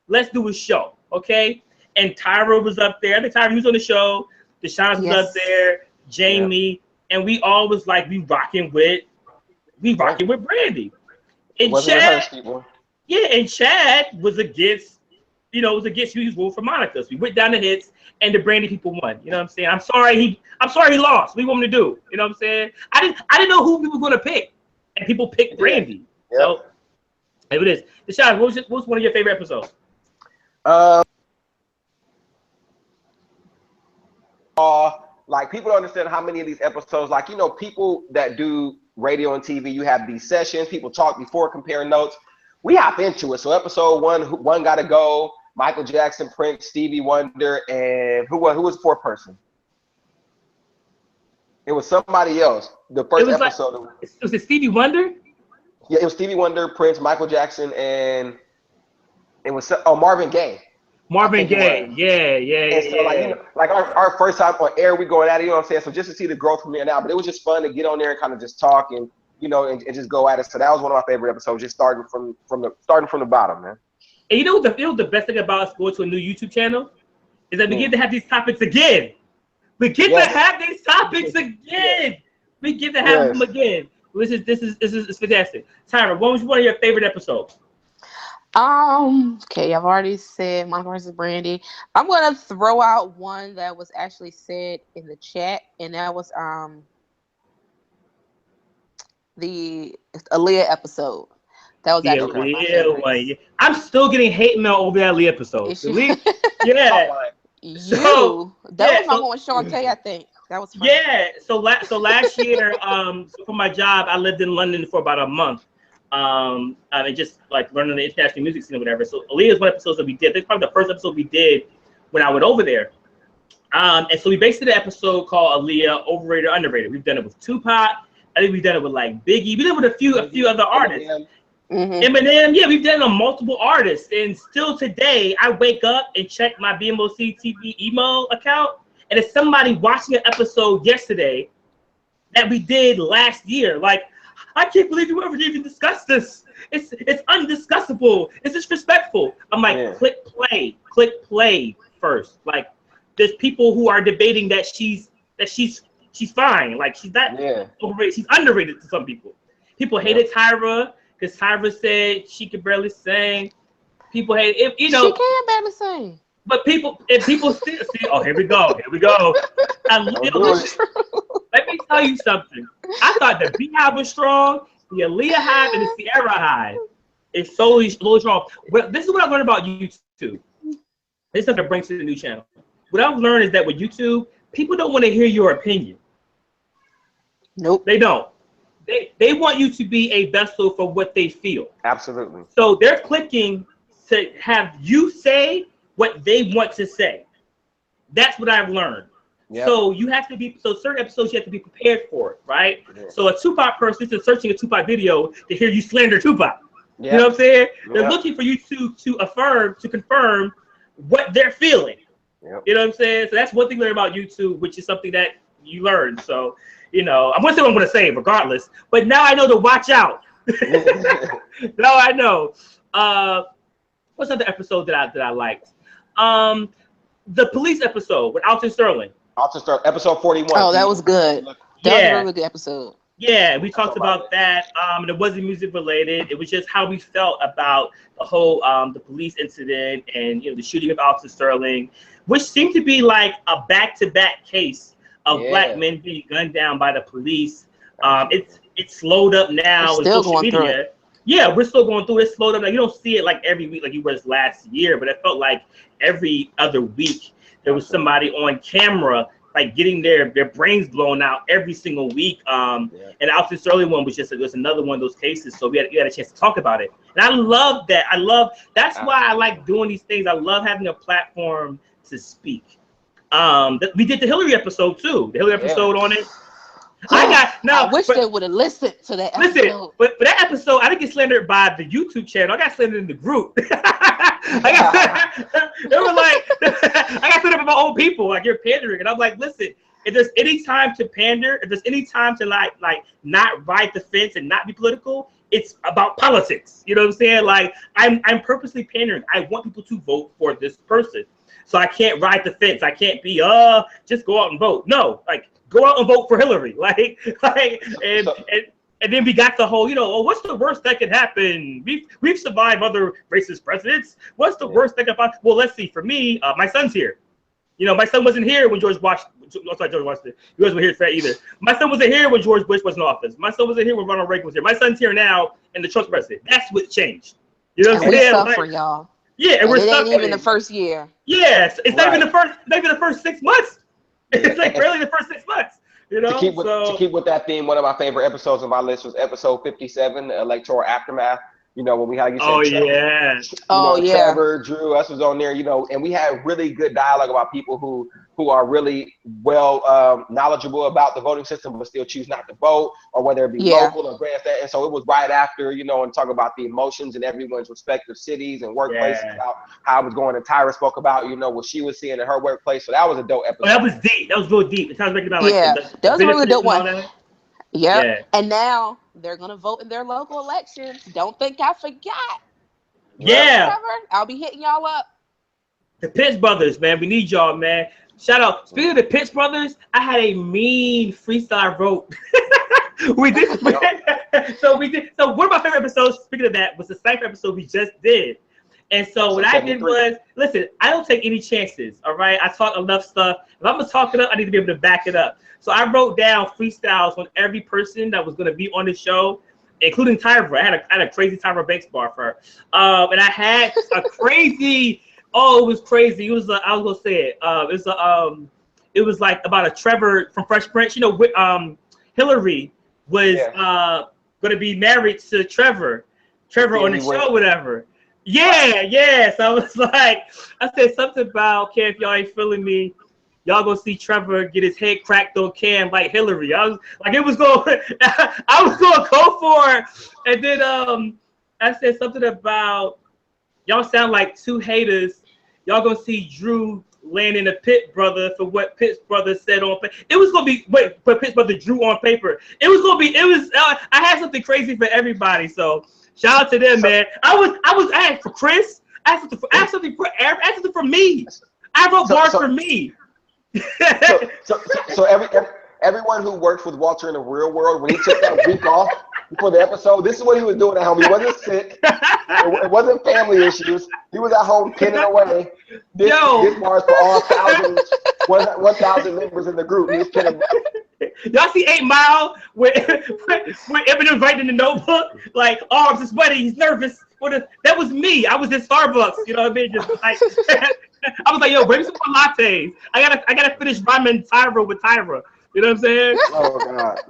Let's do a show, okay? And Tyra was up there. I think Tyra was on the show. Deshaun was up there. Jamie, and we all was like, we rocking with Brandy. And Chad was against usual for Monica. So we went down the hits, and the Brandy people won. You know what I'm saying? I'm sorry he lost. What do you want me to do? You know what I'm saying? I didn't know who people were gonna pick, and people picked Brandy. Yeah. So here it is. Deshaun, what was one of your favorite episodes? Like people don't understand how many of these episodes, like people that do radio and TV, you have these sessions, people talk before, compare notes. We hop into it. So episode one gotta go. Michael Jackson, Prince, Stevie Wonder, and who was the fourth person? It was somebody else. The first episode. Was it Stevie Wonder? Yeah, it was Stevie Wonder, Prince, Michael Jackson, and it was Marvin Gaye. Marvin Gaye, yeah. And so like our first time on air, we going at it, you know what I'm saying? So just to see the growth from there now, but it was just fun to get on there and kind of just talk and and just go at it. So that was one of my favorite episodes, just starting from the bottom, man. And you know the best thing about us going to a new YouTube channel is that we get to have these topics again. We get to have these topics again. We get to have them again. This is fantastic. Tyra, what was one of your favorite episodes? Okay, I've already said Monica versus Brandy. I'm gonna throw out one that was actually said in the chat, and that was the Aaliyah episode. That was actually one of my favorites. I'm still getting hate mail over that Aaliyah episode. That was my one with Shantae, I think. That was fun. Yeah. So last year, for my job, I lived in London for about a month. And just like learning the international music scene or whatever. So Aaliyah's one episode that we did. That's probably the first episode we did when I went over there. And so we based an episode called Aaliyah, Overrated, Underrated. We've done it with Tupac. I think we've done it with like Biggie. We did it with a few other artists. Eminem, yeah, we've done it on multiple artists. And still today, I wake up and check my BMOCTV email account, and it's somebody watching an episode yesterday that we did last year. Like, I can't believe you ever even discussed this. It's undiscussable. It's disrespectful. I'm like, click play first. Like, there's people who are debating that she's fine. Like, she's not overrated. She's underrated to some people. People hated Tyra because Tyra said she could barely sing. People hate it. You know, she can barely sing. But people still see. Oh, here we go. Let me tell you something. I thought the Beehive was strong. The Aaliyah Hive and the Sierra Hive is so strong. Well, this is what I learned about YouTube. This is something that brings to the new channel. What I've learned is that with YouTube, people don't want to hear your opinion. Nope. They don't. They want you to be a vessel for what they feel. Absolutely. So they're clicking to have you say what they want to say. That's what I've learned. Yep. So you have to be, so certain episodes you have to be prepared for it, right? Yeah. So a Tupac person is searching a Tupac video to hear you slander Tupac. Yep. You know what I'm saying? Yep. They're looking for you to confirm what they're feeling. Yep. You know what I'm saying? So that's one thing to learn about YouTube, which is something that you learn. So, you know, I'm going to say what I'm going to say regardless, but now I know to watch out. Now I know. What's another episode that I liked? The police episode with Alton Sterling. Alton Sterling, episode 41. Oh, that was good. That was a really good episode. Yeah, we talked about that. And it wasn't music related. It was just how we felt about the whole the police incident and the shooting of Alton Sterling, which seemed to be like a back-to-back case of black men being gunned down by the police. It's slowed up now with social media. Yeah, we're still going through it. It's slowed up. Like, you don't see it like every week like you was last year, but it felt like every other week there was somebody on camera like getting their brains blown out every single week. And Alton Sterling one was another one of those cases. So we had a chance to talk about it. And I love that. That's why I like doing these things. I love having a platform to speak. We did the Hillary episode too. The Hillary episode on it. I wish they would have listened to that episode. Listen, but for that episode, I didn't get slandered by the YouTube channel. I got slandered in the group. I got slandered by my own people. Like, you're pandering, and I'm like, listen, if there's any time to pander, if there's any time to like not ride the fence and not be political, it's about politics. You know what I'm saying? Like, I'm purposely pandering. I want people to vote for this person, so I can't ride the fence. I can't be just go out and vote. No, like, go out and vote for Hillary, and then we got the whole, what's the worst that could happen? We've survived other racist presidents. What's the worst that could happen? Well, let's see. For me, my son's here. My son wasn't here when George Washington. George Washington. He wasn't here for that either. My son wasn't here when George Bush was in office. My son wasn't here when Ronald Reagan was here. My son's here now, and the Trump's president. That's what changed. You know what I'm saying? We suffer, y'all. Yeah, and we're suffering. It ain't even the first year. Yes, it's not even the first 6 months. It's like barely the first 6 months, To keep with that theme, one of my favorite episodes on my list was episode 57, the electoral aftermath. When we had Trevor, Drew, us was on there, and we had really good dialogue about people who are really well knowledgeable about the voting system but still choose not to vote, or whether it be local or grandstand. And so it was right after, and talk about the emotions in everyone's respective cities and workplaces, about how it was going. And Tyra spoke about, what she was seeing in her workplace. So that was a dope episode. Oh, that was deep. That was real deep. It sounds like about that was a really dope one. Yeah. And now they're gonna vote in their local elections. Don't think I forgot. Yeah. I'll be hitting y'all up. The Pitts brothers, man. We need y'all, man. Shout out. Speaking of the Pitts brothers, I had a mean freestyle vote. we did. So one of my favorite episodes, speaking of that, was the Cypher episode we just did. And so what I did was, listen, I don't take any chances, all right? I talk enough stuff. If I'm going to talk it up, I need to be able to back it up. So I wrote down freestyles on every person that was going to be on the show, including Tyra. I had a crazy Tyra Banks bar for her. And I had a crazy, it was crazy. It was, I was going to say it. it was like about a Trevor from Fresh Prince. You know, Hillary was going to be married to Trevor on the show, whatever. Yeah. So I was like, I said something about, okay, if y'all ain't feeling me, y'all gonna see Trevor get his head cracked on Cam like Hillary. I was like, I was gonna go for it. And then I said something about, y'all sound like two haters. Y'all gonna see Drew laying in a Pitt brother for what Pitt's brother said on paper. It was gonna be what Pitt's brother drew on paper. I had something crazy for everybody. So shout out to them, man. I asked for Chris. I asked something for me. I wrote bars for me. So everyone who works with Walter in the real world, when he took that week off before the episode, this is what he was doing at home. He wasn't sick. It wasn't family issues. He was at home pinning away. This bars for all 1,000 members in the group. He was pinning. Y'all see 8 Mile when Eminem writing in the notebook, like arms is sweaty, he's nervous. That was me. I was in Starbucks. You know what I mean? Just like I was like, yo, bring some more lattes. I gotta finish rhyming Tyra with Tyra. You know what I'm saying? Oh God.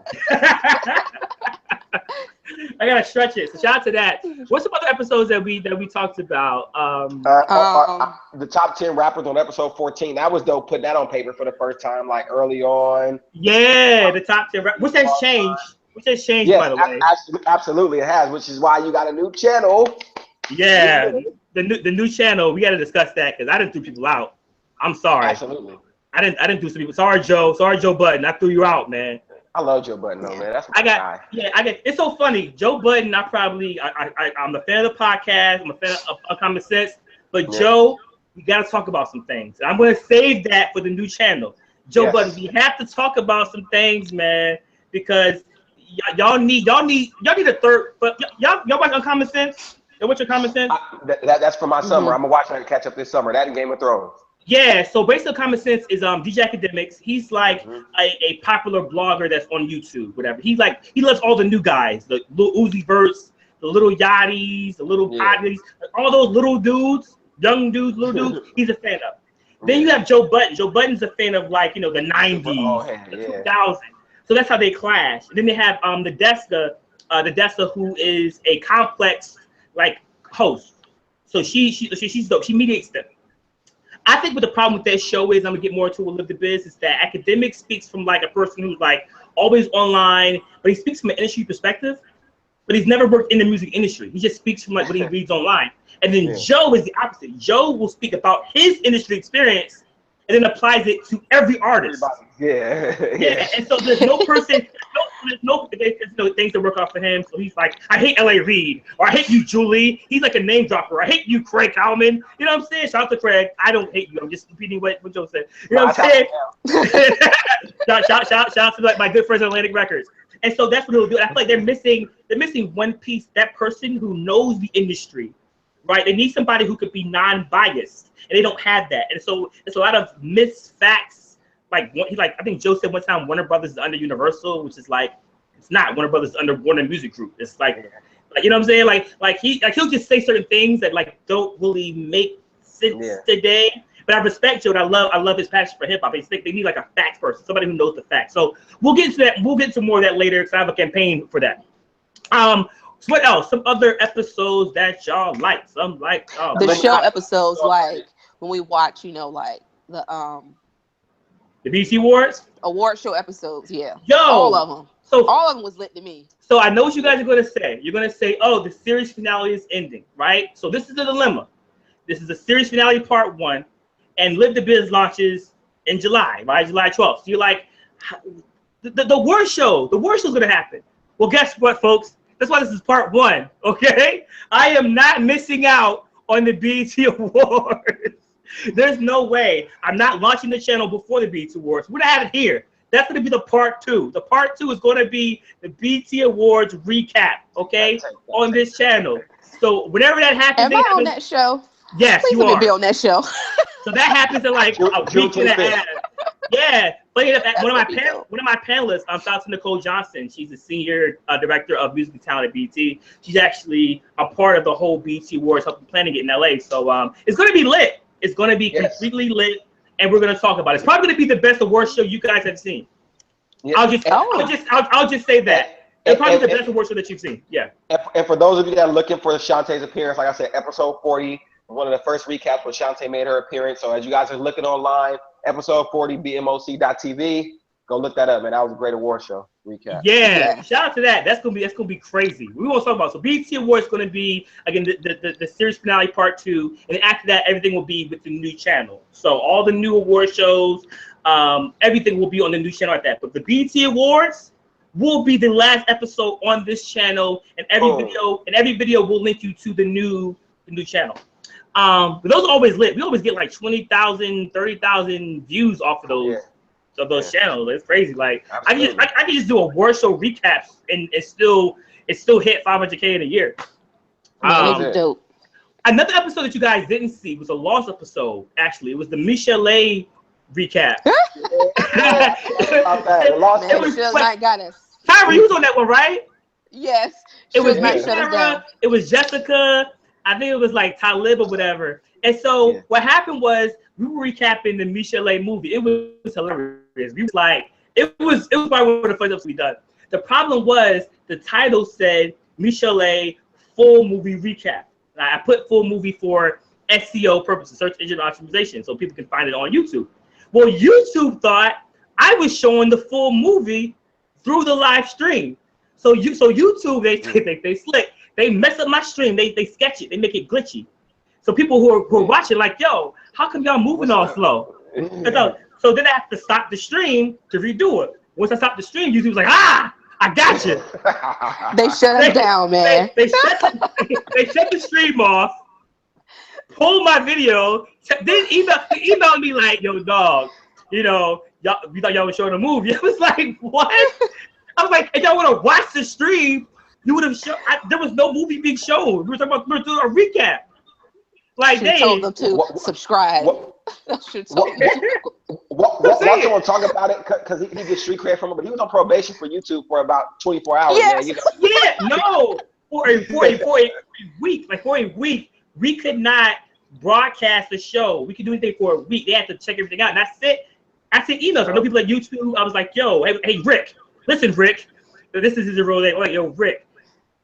I gotta stretch it. So shout out to that. What's some other episodes that we talked about? The top 10 rappers on episode 14. That was dope. Putting that on paper for the first time, like early on. Yeah, the top 10 rappers. Which has changed. Yes, by the way. Absolutely, it has. Which is why you got a new channel. Yeah, the new channel. We got to discuss that because I didn't throw people out. I'm sorry. Absolutely. I didn't do some people. Sorry, Joe. Sorry, Joe Budden. I threw you out, man. I love Joe Budden, though, man. That's my guy. Yeah, it's so funny. Joe Budden, I'm a fan of the podcast. I'm a fan of Common Sense. But Joe, we got to talk about some things. I'm going to save that for the new channel. Joe Budden, we have to talk about some things, man, because y'all need a third. But y'all watch Uncommon Sense? Y'all watch Uncommon Sense? That's for my summer. I'm going to watch that and catch up this summer. That and Game of Thrones. Yeah, so basically Common Sense is DJ Academics. He's like a popular blogger that's on YouTube, whatever. He loves all the new guys, the Lil Uzi Verts, the Little Yachties, the Little Poddies, all those little dudes, young dudes, little dudes, he's a fan of. Then you have Joe Budden. Joe Budden's a fan of the 90s, the 2000s. So that's how they clash. And then they have the Desta who is a complex host. So she's dope. She mediates them. I think what the problem with that show is, I'm gonna get more into Live the Biz, is that Academic speaks from a person who's always online, but he speaks from an industry perspective, but he's never worked in the music industry. He just speaks from what he reads online. And then Joe is the opposite. Joe will speak about his industry experience and then applies it to every artist. Yeah. And so there's no person, there's no things to work out for him. So he's like, I hate L.A. Reid, or I hate you, Julie. He's like a name dropper. I hate you, Craig Howman. You know what I'm saying? Shout out to Craig. I don't hate you. I'm just repeating what Joe said. You know what I'm saying? shout out to my good friends at Atlantic Records. And so that's what he'll do. I feel like they're missing one piece. That person who knows the industry, right? They need somebody who could be non-biased, and they don't have that. And so it's a lot of misfacts. I think Joe said one time Warner Brothers is under Universal, which is it's not. Warner Brothers is under Warner Music Group. It's you know what I'm saying? He'll just say certain things that don't really make sense today. But I respect Joe. And I love his passion for hip hop. They need a facts person, somebody who knows the facts. So we'll get into that. We'll get into more of that later because I have a campaign for that. So what else? Some other episodes that y'all like? The show episodes, when we watch, the BT Awards? Award show episodes, yeah. Yo! All of them. So all of them was lit to me. So I know what you guys are going to say. You're going to say, oh, the series finale is ending, right? So this is the dilemma. This is the series finale part 1, and Live the Biz launches in July, right? July 12th. So you're like, the award show. The award show's going to happen. Well, guess what, folks? That's why this is part 1, okay? I am not missing out on the BT Awards. There's no way. I'm not launching the channel before the BT Awards. We're gonna have it here. That's gonna be the part 2. The part 2 is gonna be the BT Awards recap, okay, on this channel. So whenever that happens, am I on that show? Yes, please you let are. me be on that show. So that happens in a week and a half. Yeah, but one of my panelists, shout out to Nicole Johnson. She's the senior director of music and talent at BT. She's actually a part of the whole BT Awards, helping planning it in LA. So it's gonna be lit. It's going to be completely lit. and we're gonna talk about it. It's probably gonna be the best award show you guys have seen. Yeah. I'll just say that. It's probably the best award show that you've seen. Yeah. And for those of you that are looking for Shantae's appearance, like I said, episode 40, one of the first recaps where Shantae made her appearance. So as you guys are looking online, episode 40, BMOC.TV, go look that up, man. That was a great award show recap. Yeah. Shout out to that. That's gonna be crazy. We won't talk about so BET Awards is gonna be again the series finale part 2, and after that everything will be with the new channel. So all the new award shows, everything will be on the new channel at that. But the BET Awards will be the last episode on this channel, and every video will link you to the new channel. But those are always lit. We always get like 20,000, 30,000 views off of those. So those channels, it's crazy. Like I can just do award show recaps and it still hit 500K in a year. Dope. Another episode that you guys didn't see was a lost episode. Actually, it was the Michelet recap. Got us. Tyra, you was on that one, right? Yes. It was Tyra. It was Jessica. I think it was like Talib or whatever. And so what happened was we were recapping the Michelet movie. It was hilarious. We was like, it was probably one of the first episodes we done. The problem was the title said Michelet full movie recap. I put full movie for SEO purposes, search engine optimization, so people can find it on YouTube. Well, YouTube thought I was showing the full movie through the live stream. So YouTube, they slick. They mess up my stream. They sketch it. They make it glitchy. So people who are watching like, yo, how come y'all moving all slow? So then I have to stop the stream to redo it. Once I stop the stream, YouTube's like, I got you. They shut us down, man. They shut the stream off, pull my video, then email me like, yo, dog, you thought y'all was showing a movie. I was like, what? I was like, if y'all want to watch the stream, you would have shown. There was no movie being shown. We were doing a recap. Like they told them to subscribe. Watch someone talk about it because he gets street cred from it, but he was on probation for YouTube for about 24 hours. Yes. Man, For a week, we could not broadcast the show. We could do anything for a week. They had to check everything out. And I sent emails. I know people at YouTube. I was like, yo, hey Rick, listen, Rick. This is the real name. Like, yo, Rick,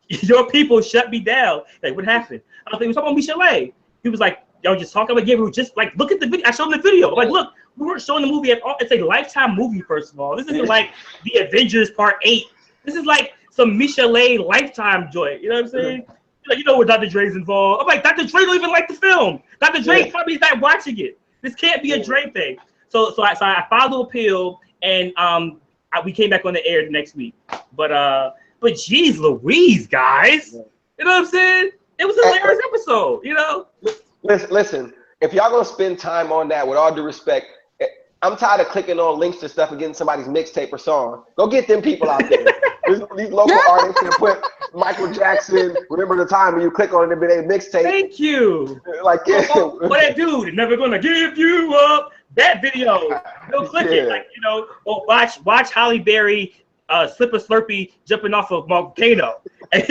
your people shut me down. Like, what happened? I was like, we talking about Michelet. He was like, yo, just talking about, we were just like, look at the video. I showed him the video. Like, look, we weren't showing the movie at all. It's a Lifetime movie, first of all. This isn't like the Avengers Part 8. This is like some Michelet Lifetime joint. You know what I'm saying? Like, you know where Dr. Dre's involved. I'm like, Dr. Dre don't even like the film. Dr. Dre probably is not watching it. This can't be a Dre thing. So I filed an appeal, and we came back on the air the next week. But geez Louise, guys. You know what I'm saying? It was a hilarious episode, you know? Listen, if y'all gonna spend time on that, with all due respect, I'm tired of clicking on links to stuff and getting somebody's mixtape or song. Go get them people out there. These local artists can put Michael Jackson, Remember the Time, when you click on it, it'll be a mixtape. Thank you. Like, what that dude, Never Gonna Give You Up. That video, go click it, like, you know, or watch Holly Berry slip a Slurpee jumping off of volcano. And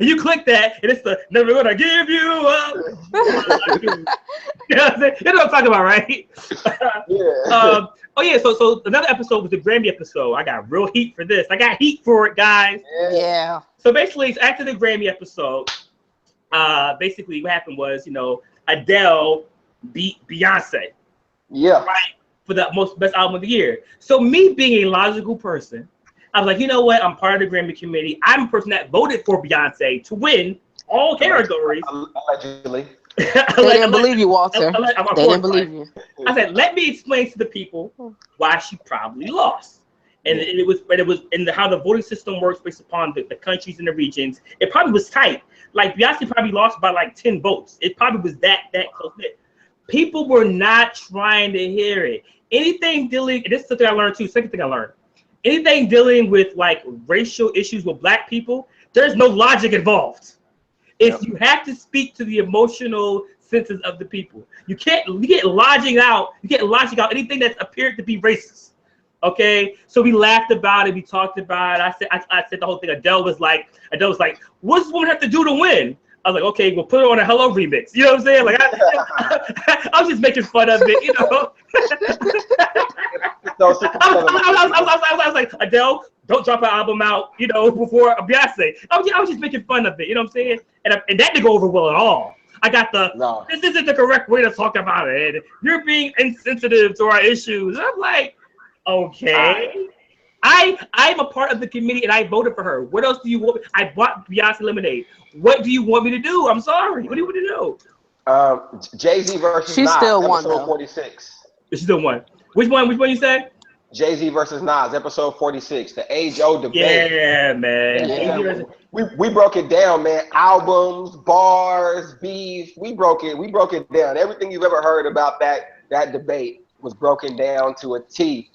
you click that, and it's the Never Gonna Give You Up. You know what I'm saying? You know what I'm talking about, right? So another episode was the Grammy episode. I got real heat for this. I got heat for it, guys. Yeah. So basically, after the Grammy episode, basically what happened was, you know, Adele beat Beyonce. Yeah. Right? For the best album of the year. So me being a logical person, I was like, you know what? I'm part of the Grammy committee. I'm a person that voted for Beyonce to win all categories. Allegedly. They didn't believe you, Walter. They didn't believe you. I said, let me explain to the people why she probably lost. And it was how the voting system works based upon the countries and the regions. It probably was tight. Like Beyonce probably lost by like 10 votes. It probably was that close. People were not trying to hear it. Anything dealing, and this is something I learned too. Second thing I learned, anything dealing with like racial issues with Black people, there's no logic involved. If you have to speak to the emotional senses of the people, you get logic out anything that appeared to be racist. Okay, so we laughed about it, we talked about it. I said the whole thing. Adele was like, what's this woman have to do to win? I was like, okay, we'll put it on a Hello remix. You know what I'm saying? Like, I was just making fun of it, you know. I was like, Adele, don't drop an album out, you know, before Beyonce. I was just making fun of it, you know what I'm saying? And that didn't go over well at all. I got this isn't the correct way to talk about it. And you're being insensitive to our issues. And I'm like, okay. I'm a part of the committee and I voted for her. What else do you want? I bought Beyonce Lemonade. What do you want me to do? I'm sorry. What do you want to do? Jay-Z versus Nas, episode 46. She still won. Which one you said? Jay-Z versus Nas, episode 46. The age-old debate. Yeah, man. Yeah. We broke it down, man. Albums, bars, beef. We broke it down. Everything you've ever heard about that debate was broken down to a T.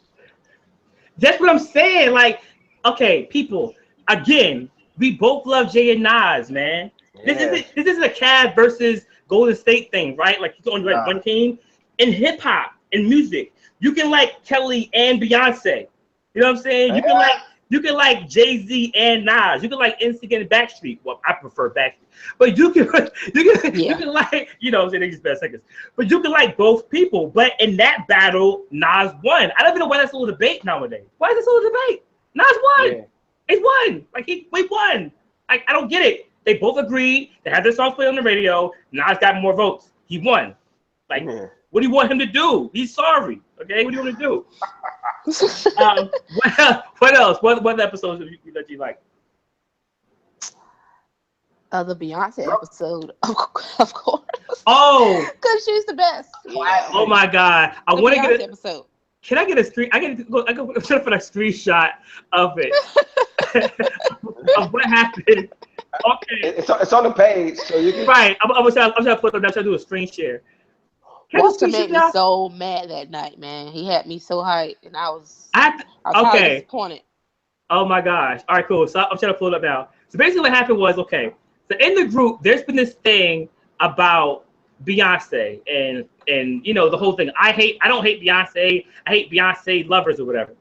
That's what I'm saying. Like, okay, people, again, we both love Jay and Nas, man. Yeah. This isn't a Cavs versus Golden State thing, right? Like, it's on like one team. In hip hop, in music, you can like Kelly and Beyonce. You know what I'm saying? You can like Jay-Z and Nas. You can like NSYNC and Backstreet. Well, I prefer Backstreet, but you can like, you know, they just best seconds. But you can like both people. But in that battle, Nas won. I don't even know why that's still a debate nowadays. Why is it still a debate? Nas won. Yeah. He won. Like we won. Like I don't get it. They both agreed. They had their songs played on the radio. Nas got more votes. He won. Like, what do you want him to do? He's sorry. Okay, what do you want to do? What else? What episodes that you like? The Beyonce episode, of course. Oh, because she's the best. Yeah. Oh my God! I want to get an episode. Can I get a screen? I go for a screenshot of it of what happened. Okay, it's on the page, so you can. Right, I'm trying to put it. I'm trying to do a screen share. Walter made me so mad that night, man. He had me so hyped, and I was disappointed. Oh my gosh! All right, cool. So I'm trying to pull it up now. So basically, what happened was, okay. So in the group, there's been this thing about Beyonce and you know the whole thing. I don't hate Beyonce. I hate Beyonce lovers or whatever.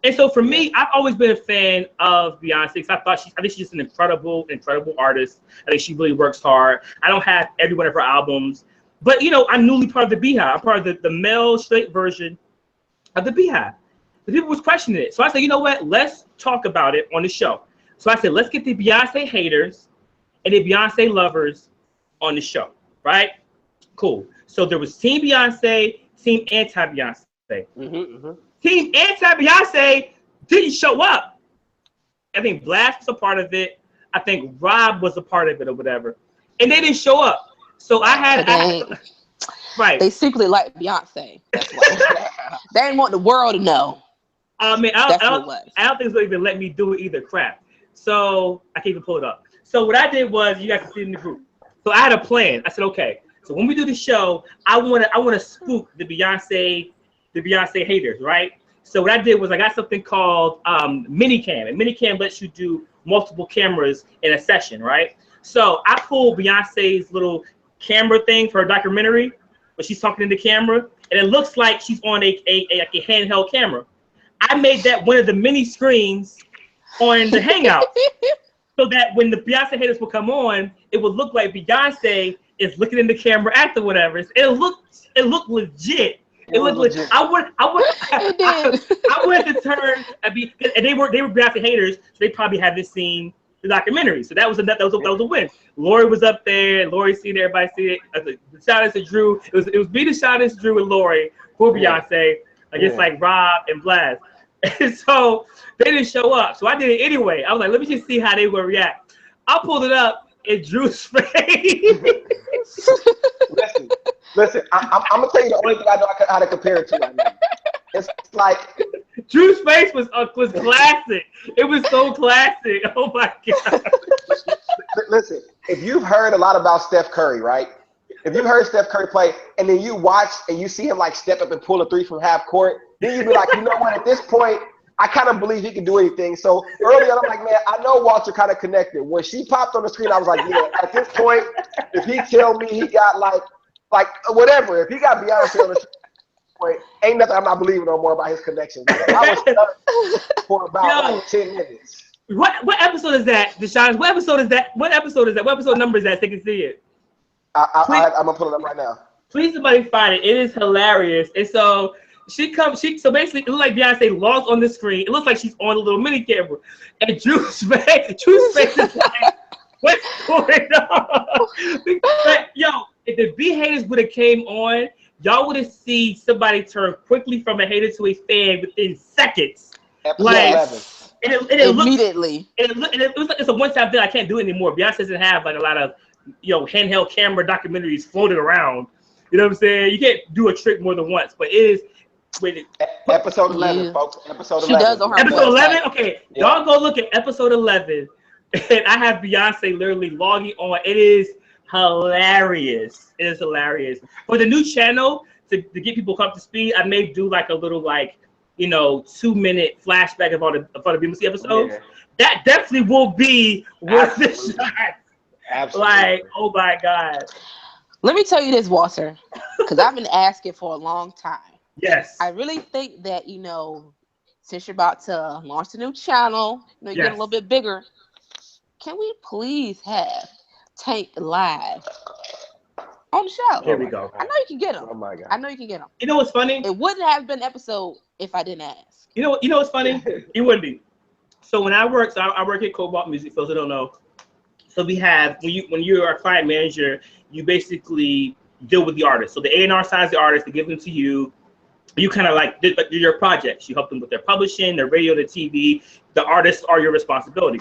And so for me, I've always been a fan of Beyonce because I think she's just an incredible artist. I think she really works hard. I don't have every one of her albums. But, you know, I'm newly part of the Beehive. I'm part of the male straight version of the Beehive. The people was questioning it. So I said, you know what? Let's talk about it on the show. So I said, let's get the Beyonce haters and the Beyonce lovers on the show, right? Cool. So there was Team Beyonce, Team Anti-Beyonce. Team Anti-Beyonce didn't show up. I think Blast was a part of it. I think Rob was a part of it or whatever. And they didn't show up. So right. They secretly like Beyonce. That's why. They didn't want the world to know. I mean, I don't think it's going to even let me do it either. Crap. So I can't even pull it up. So what I did was, you guys can see it in the group. So I had a plan. I said, okay. So when we do the show, I want to spook the Beyonce haters, right? So what I did was I got something called Minicam, and Minicam lets you do multiple cameras in a session, right? So I pulled Beyonce's little camera thing for her documentary, but she's talking in the camera, and it looks like she's on a handheld camera. I made that one of the mini screens on the Hangout, so that when the Beyonce haters will come on, it would look like Beyonce is looking in the camera after whatever. It looked legit. It looked legit. I wanted to turn and they were Beyonce haters, so they probably haven't seen the documentary. So that was a win. Lori was up there. Lori seen everybody see it. The shout out to Drew. It was me, the shout out to Drew and Lori for Beyonce against like Rob and Blast. And so they didn't show up. So I did it anyway. I was like, let me just see how they would react. I pulled it up in Drew's face. Listen. I'm gonna tell you the only thing I know how to compare it to right now. It's like Drew's face was classic. It was so classic. Oh my God. Listen, if you've heard a lot about Steph Curry, right? If you've heard Steph Curry play, and then you watch and you see him like step up and pull a three from half court, then you'd be like, you know what? At this point, I kind of believe he can do anything. So early on, I'm like, man, I know Walter kind of connected. When she popped on the screen, I was like, yeah, at this point, if he tell me he got like whatever, if he got Beyonce on the screen, ain't nothing I'm not believing no more about his connection. I was stuck for about 10 minutes. What episode is that, Deshaun? What episode is that? What episode is that? What episode number is that so they can see it? I'm gonna pull it up right now. Please somebody find it. It is hilarious. And so so basically it looks like Beyonce logs on the screen. It looks like she's on a little mini camera. And Drew's face is like, what's going on? But, yo, if the B haters would have came on, y'all would have seen somebody turn quickly from a hater to a fan within seconds. Episode like 11. And it immediately. It looks like it's a one-time thing. I can't do it anymore. Beyonce doesn't have like a lot of handheld camera documentaries floating around. You know what I'm saying? You can't do a trick more than once, but it is. Episode 11, folks. Episode 11. She does on her episode website. 11. Okay, y'all go look at episode 11, and I have Beyonce literally logging on. It is hilarious. It is hilarious. For the new channel to get people up to speed, I may do like a little 2-minute flashback of all the BMOCTV episodes. Yeah. That definitely will be worth the shot. Absolutely. Like, oh my God. Let me tell you this, Walter, because I've been asking for a long time. Yes. I really think that, since you're about to launch a new channel, get a little bit bigger, can we please have Tank live on the show? Here we go. I know you can get them. Oh my God. I know you can get them. You know what's funny? It wouldn't have been an episode if I didn't ask. You know what's funny? It wouldn't be. So when I work at Cobalt Music, for those who don't know. So we have when you're a client manager, you basically deal with the artist. So the A&R signs the artist, they give them to you. You kind of like do your projects. You help them with their publishing, their radio, their TV. The artists are your responsibility.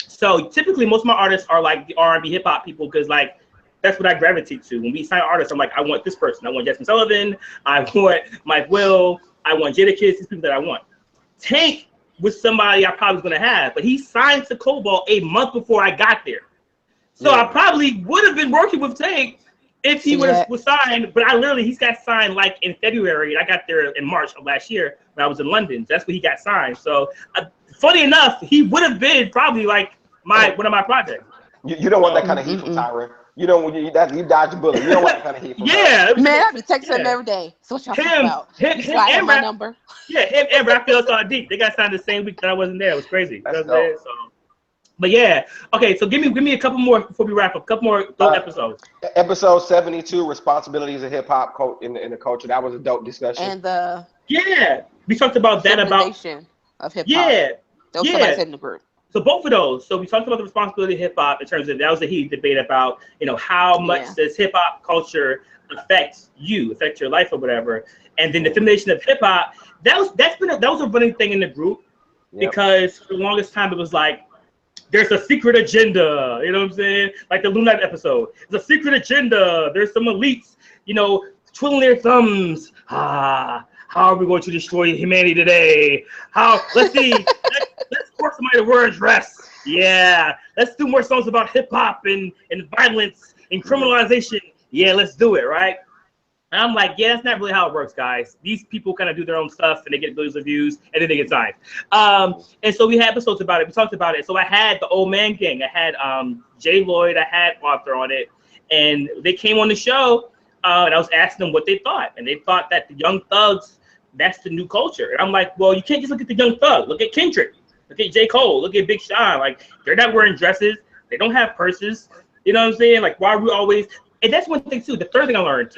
So typically, most of my artists are like the R&B hip hop people because like that's what I gravitate to. When we sign artists, I'm like, I want this person. I want Jasmine Sullivan. I want Mike Will. I want Jadakiss. These people that I want. Tank was somebody I probably was going to have, but he signed to Cobalt a month before I got there. So I probably would have been working with Tank if he was signed, but he's got signed like in February, and I got there in March of last year when I was in London. So that's when he got signed. So funny enough, he would have been probably like one of my projects. You don't want that kind of heat from Tyron. You don't. You dodge the bullet. You don't want that kind of heat from Tyron. Man, I be texting him every day. So what y'all talking about? Him my number. Yeah, him and Raphael saw deep. They got signed the same week that I wasn't there. It was crazy. That's dope. But yeah, okay. So give me a couple more before we wrap up. A couple more dope episodes. Episode 72, responsibilities of hip hop in the culture. That was a dope discussion. And we talked about that about of hip hop. That was somebody said in the group. So both of those. So we talked about the responsibility of hip hop in terms of that was a heated debate about how much does hip hop culture affect your life or whatever, and then the feminization of hip hop. That was a running thing in the group because for the longest time it was like there's a secret agenda. You know what I'm saying? Like the Lunite episode. There's a secret agenda. There's some elites, twiddling their thumbs. How are we going to destroy humanity today? Let's see. Let's force somebody to wear a dress. Yeah. Let's do more songs about hip hop and violence and criminalization. Yeah, let's do it, right? And I'm like, that's not really how it works, guys. These people kind of do their own stuff and they get billions of views and then they get signed. And so we had episodes about it. We talked about it. So I had the Old Man Gang. I had Jay Lloyd. I had Arthur on it. And they came on the show and I was asking them what they thought. And they thought that the Young Thugs, that's the new culture. And I'm like, well, you can't just look at the Young Thug. Look at Kendrick. Look at J. Cole. Look at Big Sean. Like, they're not wearing dresses. They don't have purses. You know what I'm saying? Like, why are we always... And that's one thing, too. The third thing I learned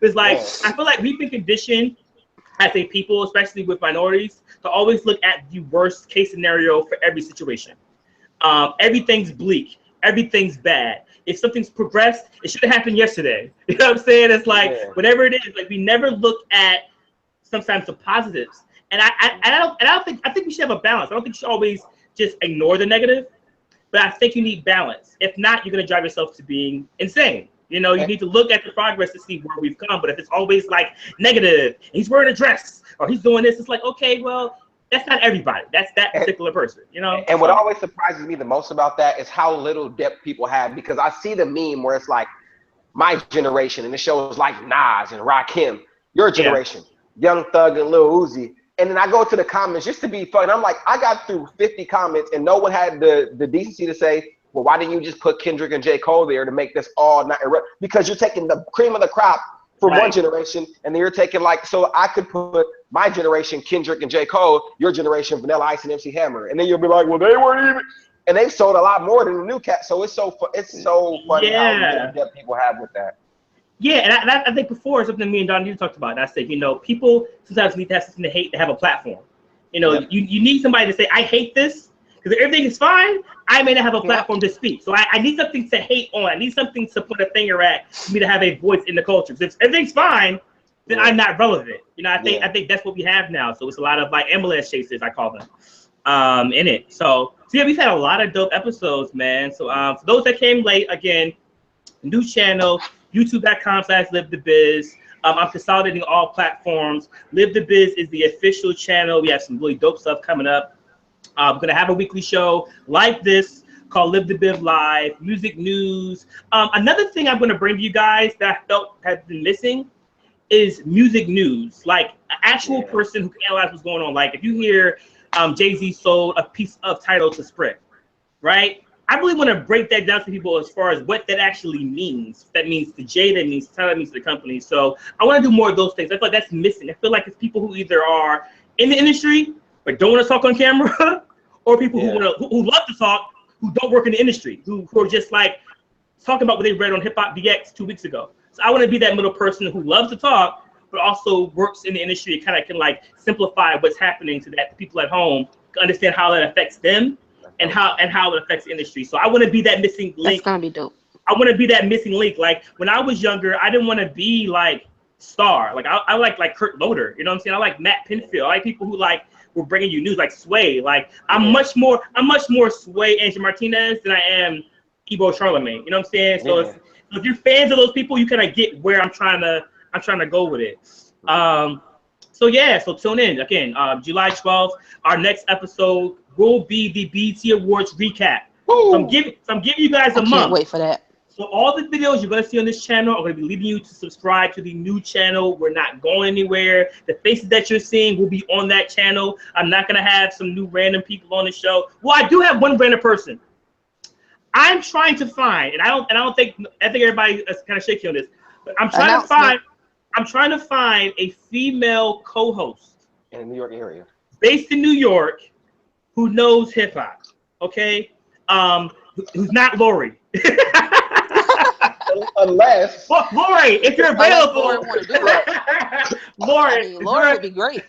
is, like, I feel like we've been conditioned as a people, especially with minorities, to always look at the worst case scenario for every situation. Everything's bleak. Everything's bad. If something's progressed, it should have happened yesterday. You know what I'm saying? It's like, whatever it is, like, we never look at sometimes the positives. And I think we should have a balance. I don't think you should always just ignore the negative, but I think you need balance. If not, you're going to drive yourself to being insane. You need to look at the progress to see where we've come. But if it's always like negative, he's wearing a dress or he's doing this, it's like, okay, well, that's not everybody. That's that particular person, And what always surprises me the most about that is how little depth people have, because I see the meme where it's like my generation and it shows like Nas and Rakim, your generation, Young Thug and Lil Uzi. And then I go to the comments just to be fun. I'm like, I got through 50 comments and no one had the decency to say, well, why didn't you just put Kendrick and J. Cole there to make this all not because you're taking the cream of the crop from one generation, and then you're taking like, so I could put my generation, Kendrick and J. Cole, your generation, Vanilla Ice and MC Hammer, and then you'll be like, well, they weren't even, and they've sold a lot more than the new cat. So it's so funny how little depth people have with that. Yeah, and I think before something me and Don talked about. And I said, people sometimes need to have something to hate to have a platform. You need somebody to say, I hate this, because if everything is fine, I may not have a platform to speak. So I need something to hate on. I need something to put a finger at for me to have a voice in the culture. So if everything's fine, then I'm not relevant. I think that's what we have now. So it's a lot of like ambulance chasers, I call them, in it. So yeah, we've had a lot of dope episodes, man. So for those that came late, again, new channel, youtube.com/livethebiz. I'm consolidating all platforms. Live the Biz is the official channel. We have some really dope stuff coming up. I'm going to have a weekly show like this called Live the Biz Live, music news. Another thing I'm going to bring to you guys that I felt has been missing is music news, like an actual person who can analyze what's going on. Like if you hear Jay-Z sold a piece of Tidal to Sprint, right? I really want to break that down to people as far as what that actually means. That means to Jay, that means to Tidal, that means to the company. So I want to do more of those things. I feel like that's missing. I feel like it's people who either are in the industry but don't want to talk on camera, or people who love to talk, who don't work in the industry, who are just like talking about what they read on Hip Hop DX 2 weeks ago. So I want to be that middle person who loves to talk, but also works in the industry and kind of can like simplify what's happening so that the people at home can understand how that affects them and how it affects the industry. So I want to be that missing link. That's gonna be dope. I want to be that missing link. Like when I was younger, I didn't want to be like Star. Like I like Kurt Loder. You know what I'm saying? I like Matt Pinfield. I like people who like were bringing you news, like Sway. Like I'm much more Sway Angie Martinez than I am Ebo Charlemagne. You know what I'm saying? So if you're fans of those people, you kind of get where I'm trying to go with it. So tune in again. July 12th, our next episode will be the BET Awards recap. So I'm giving you guys a month. I can't wait for that. So all the videos you're going to see on this channel are going to be leading you to subscribe to the new channel. We're not going anywhere. The faces that you're seeing will be on that channel. I'm not going to have some new random people on the show. Well, I do have one random person. I'm trying to find, and I think everybody is kind of shaky on this, but I'm trying to find a female co-host in the New York area, based in New York, who knows hip hop. Okay, who's not Lori. Unless Lori, if you're available, Lori would be great.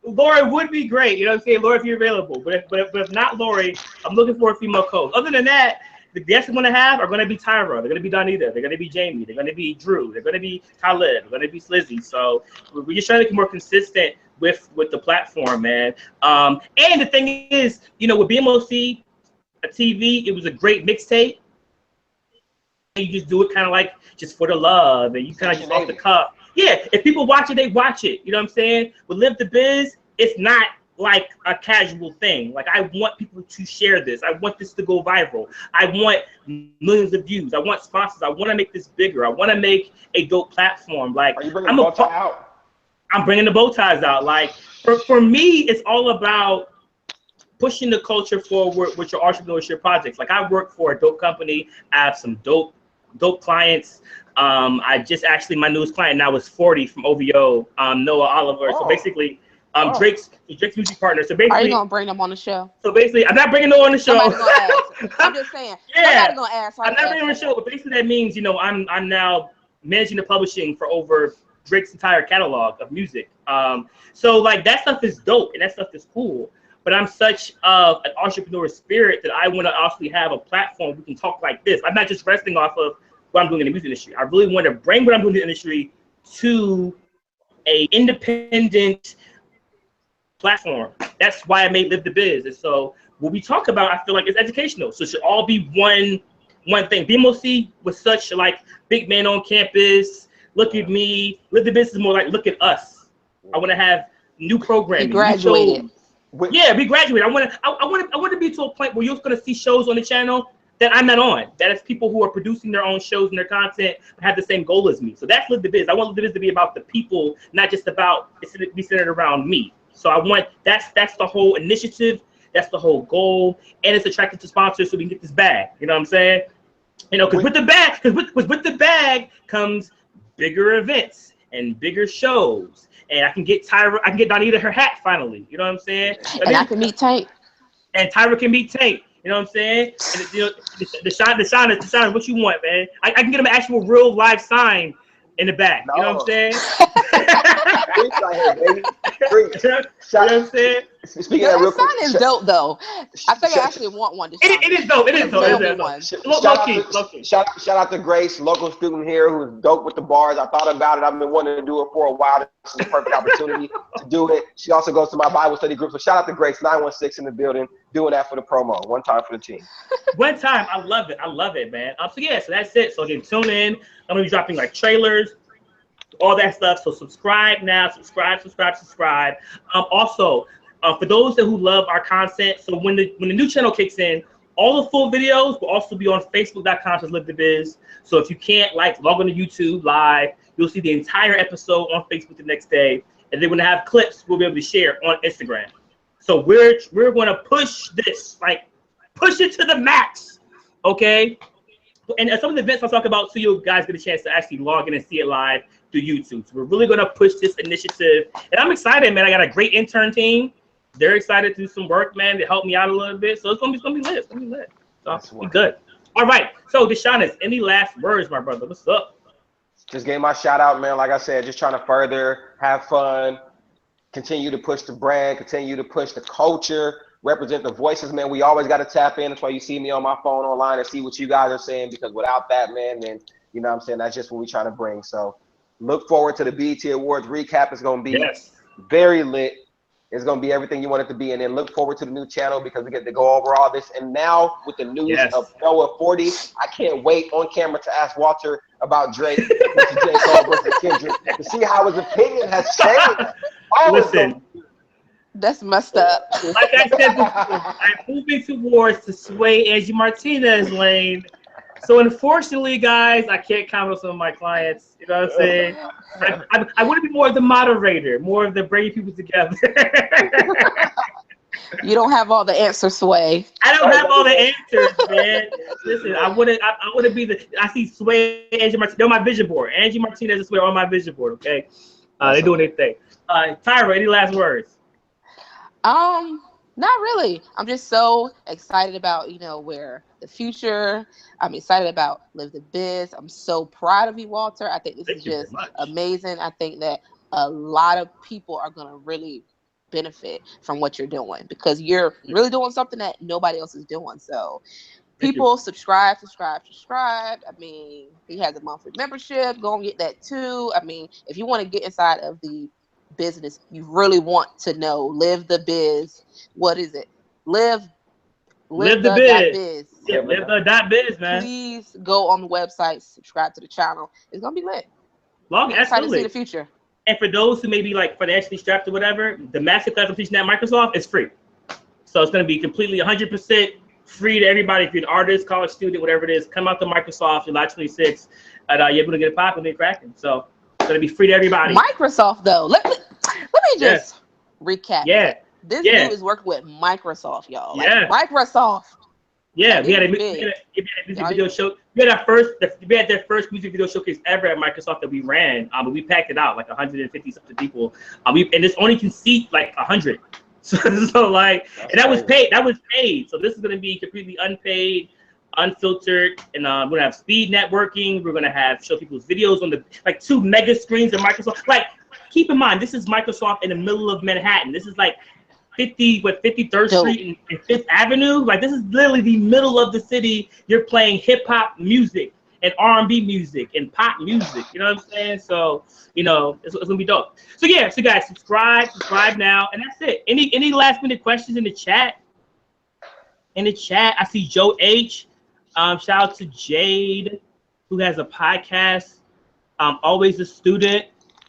Lori would be great. You know what I'm saying? Lori, if you're available. But if not Lori, I'm looking for a female co-host. Other than that, the guests I'm going to have are going to be Tyra. They're going to be Donita. They're going to be Jamie. They're going to be Drew. They're going to be Khaled. They're going to be Slizzy. So we're just trying to get more consistent with the platform, man. And the thing is, with BMOC TV, it was a great mixtape. You just do it kind of like just for the love, and you kind of just off the cuff. Yeah, if people watch it, they watch it. You know what I'm saying? With Live the Biz, it's not like a casual thing. Like I want people to share this. I want this to go viral. I want millions of views. I want sponsors. I want to make this bigger. I want to make a dope platform. Like are you bringing the bow tie out? I'm bringing the bow ties out. Like for me, it's all about pushing the culture forward with your entrepreneurship projects. Like I work for a dope company. I have some dope clients. I just actually, my newest client now is 40 from OVO, Noah Oliver. So basically, Drake's music partner. So basically, are you gonna bring them on the show? So basically, I'm not bringing Noah on the show. I'm just saying. Yeah, somebody's gonna ask. I'm not bringing on the show, but basically that means I'm now managing the publishing for over Drake's entire catalog of music. So like that stuff is dope and that stuff is cool. But I'm such an entrepreneur spirit that I want to actually have a platform we can talk like this. I'm not just resting off of what I'm doing in the music industry. I really want to bring what I'm doing in the industry to a independent platform. That's why I made Live the Biz. And so what we talk about, I feel like it's educational. So it should all be one thing. BMOC was such like big man on campus. Look at me. Live the Biz is more like look at us. I want to have new programming. He graduated. Yeah, we graduated. I want to be to a point where you're going to see shows on the channel that I'm not on. That is people who are producing their own shows and their content and have the same goal as me. So that's Live the Biz. I want Live the Biz to be about the people, not just about it to be centered around me. So I want that's the whole initiative. That's the whole goal, and it's attractive to sponsors so we can get this bag. You know what I'm saying? Because with the bag, with the bag comes bigger events and bigger shows. And I can get Donita her hat finally. You know what I'm saying? And I can meet Tank. And Tyra can meet Tank. You know what I'm saying? And, you know, Deshaun, what you want, man? I can get him an actual real live sign in the back. No. You know what I'm saying? Preach. You know what I'm saying? Speaking of real quick, sign is dope though. I think I actually want one. It is dope. It is dope. Shout out to Grace, local student here, who's dope with the bars. I thought about it. I've been wanting to do it for a while. This is the perfect opportunity to do it. She also goes to my Bible study group. So shout out to Grace, 916 in the building, doing that for the promo. One time for the team. One time. I love it, man. So that's it. So again, tune in. I'm gonna be dropping like trailers, all that stuff. So subscribe now. Subscribe. Also, for those who love our content, so when the new channel kicks in, all the full videos will also be on Facebook.com/LiveTheBiz. So if you can't log on to YouTube live, you'll see the entire episode on Facebook the next day. And then when I have clips, we'll be able to share on Instagram. So we're going to push this, push it to the max, okay? And some of the events I'll talk about, so you guys get a chance to actually log in and see it live through YouTube. So we're really going to push this initiative. And I'm excited, man. I got a great intern team. They're excited to do some work, man, to help me out a little bit. So it's gonna be lit. It's gonna be lit. So it's good. All right. So Deshaun, any last words, my brother? What's up? Just gave my shout out, man. Like I said, just trying to further have fun, continue to push the brand, continue to push the culture, represent the voices, man. We always got to tap in. That's why you see me on my phone online and see what you guys are saying, because without that, man, then you know what I'm saying, that's just what we're trying to bring. So look forward to the BET Awards recap. It's gonna be very lit. It's going to be everything you want it to be. And then look forward to the new channel, because we get to go over all this. And now with the news of Noah 40, I can't wait on camera to ask Walter about Drake versus J. Cole versus Kendrick to see how his opinion has changed. Listen, that's messed up. Like I said before, I'm moving towards the Sway Angie Martinez lane. So unfortunately, guys, I can't comment on some of my clients. You know what I'm saying? I want to be more of the moderator, more of the bringing people together. You don't have all the answers, Sway. I don't have all the answers, man. Listen, I want to be I see Sway, Angie Martinez. They're on my vision board. Angie Martinez and Sway are on my vision board. Okay, they're doing their thing. Tyra, any last words? Not really. I'm just so excited about, where the future. I'm excited about Live the Biz. I'm so proud of you, Walter. I think this is just amazing. I think that a lot of people are going to really benefit from what you're doing, because you're really doing something that nobody else is doing. So people subscribe. I mean, he has a monthly membership. Go and get that too. I mean, if you want to get inside of the business, you really want to know Live the Biz. What is it? Live the biz. Yeah, live the .biz, man. Please go on the website, subscribe to the channel. It's gonna be lit. Excited to see the future. And for those who may be financially strapped or whatever, the masterclass I'm teaching at Microsoft is free. So it's gonna be completely 100% free to everybody. If you're an artist, college student, whatever it is, come out to Microsoft July 26th, and you're able to get a pop and get cracking. So it's gonna be free to everybody. Microsoft though, let me just recap. Yeah. This dude is working with Microsoft, y'all. Microsoft. Yeah, we had a music video show. We had their first music video showcase ever at Microsoft that we ran. But we packed it out 150 something people. And this only can seat 100. So and that was paid. That was paid. So this is gonna be completely unpaid, unfiltered, and we're gonna have speed networking. We're gonna show people's videos on the 2 mega screens of Microsoft. Keep in mind, this is Microsoft in the middle of Manhattan. This is 53rd Street and 5th Avenue. This is literally the middle of the city. You're playing hip hop music and R&B music and pop music. You know what I'm saying? So, it's gonna be dope. So guys, subscribe now, and that's it. Any last minute questions in the chat? I see Joe H. Shout out to Jade, who has a podcast. Always a student.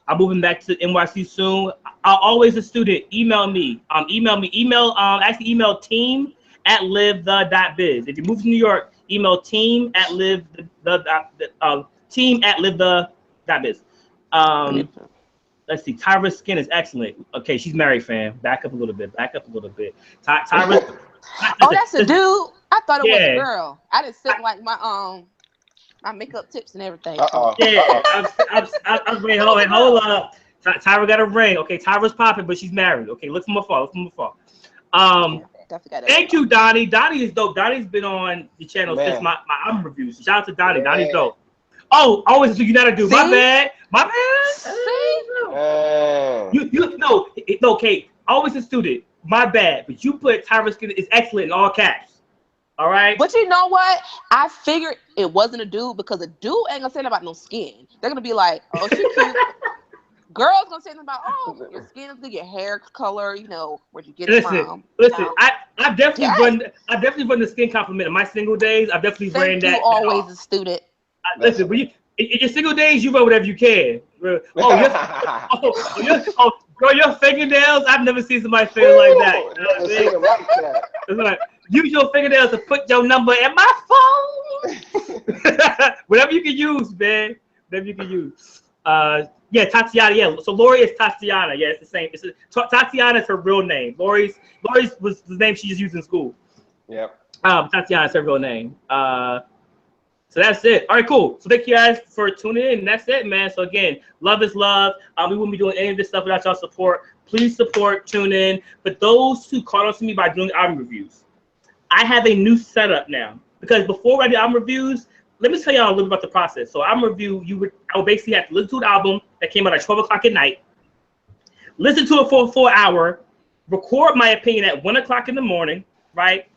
I'm moving back to NYC soon. Always a student. Email me. Email team@livethe.biz. If you move to New York, email team@livethe.biz. Let's see. Tyra's skin is excellent. Okay, she's married, fam. Back up a little bit. Tyra. Oh, that's a dude. I thought it was a girl. I didn't sit like my My makeup tips and everything. Yeah, I'm wait, hold up. Tyra got a ring. Okay, Tyra's popping, but she's married. Okay, look from afar. Thank you, Donnie. Donnie is dope. Donnie's been on the channel since my album reviews. Shout out to Donnie. Yeah. Donnie's dope. Oh, always do you gotta do. See? My bad. See? You know, okay. Always a student. My bad. But you put Tyra's skin is excellent in all caps. All right. But you know what? I figured it wasn't a dude because a dude ain't gonna say about no skin. They're gonna be like, oh, she cute. Girls gonna say about, oh, your skin is good, your hair color, you know, where'd you get it from? Listen, I've definitely run the skin compliment in my single days. I've definitely ran that. You always a student. Listen, when in your single days, you run whatever you can. Girl, your fingernails, I've never seen somebody feel like that. It's like, use your fingernails to put your number in my phone. Whatever you can use, man. Whatever you can use. Yeah, Tatiana. Yeah, so Lori is Tatiana. Yeah, it's the same. Tatiana is her real name. Lori's was the name she just used in school. Yep. Tatiana is her real name. So that's it. All right, cool. So thank you guys for tuning in. And that's it, man. So again, love is love. We wouldn't be doing any of this stuff without y'all support. Please support, tune in. But those who caught on to me by doing album reviews, I have a new setup now. Because before I did album reviews, let me tell y'all a little bit about the process. So album review, I would basically have to listen to an album that came out at 12 o'clock at night, listen to it for a full hour, record my opinion at 1 o'clock in the morning, right?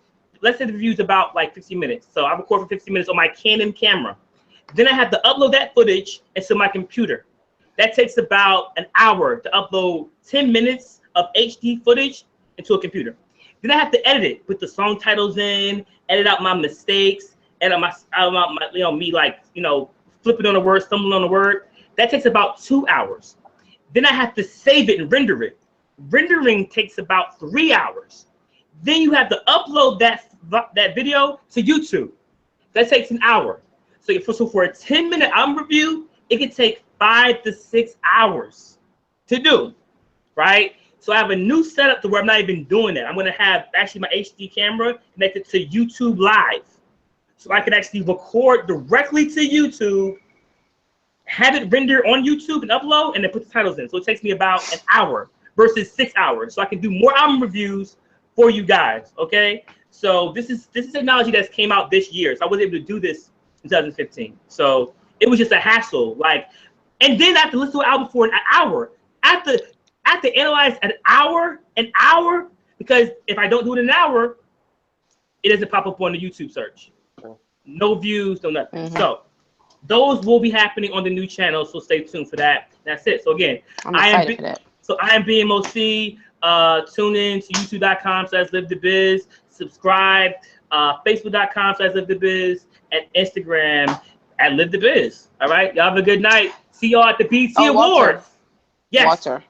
Let's say the review's about like 15 minutes. So I record for 15 minutes on my Canon camera. Then I have to upload that footage into my computer. That takes about an hour to upload 10 minutes of HD footage into a computer. Then I have to edit it, put the song titles in, edit out my mistakes, edit out me like, flipping on a word, stumbling on a word. That takes about 2 hours. Then I have to save it and render it. Rendering takes about 3 hours. Then you have to upload that video to YouTube. That takes an hour. So for a 10-minute album review, it could take 5 to 6 hours to do, right? So I have a new setup to where I'm not even doing that. I'm going to have actually my HD camera connected to YouTube Live. So I can actually record directly to YouTube, have it render on YouTube and upload, and then put the titles in. So it takes me about an hour versus 6 hours. So I can do more album reviews for you guys, okay? So this is technology that's came out this year. So I was able to do this in 2015. So it was just a hassle. And then I have to listen to an album for an hour. I have to analyze an hour, because if I don't do it in an hour, it doesn't pop up on the YouTube search. No views, no nothing. Mm-hmm. So those will be happening on the new channel, so stay tuned for that. That's it. So again, I am BMOC. Tune in to youtube.com/livethebiz, subscribe, facebook.com/livethebiz, and Instagram @livethebiz. All right, y'all have a good night. See y'all at the BET Awards. Walter. Yes. Walter.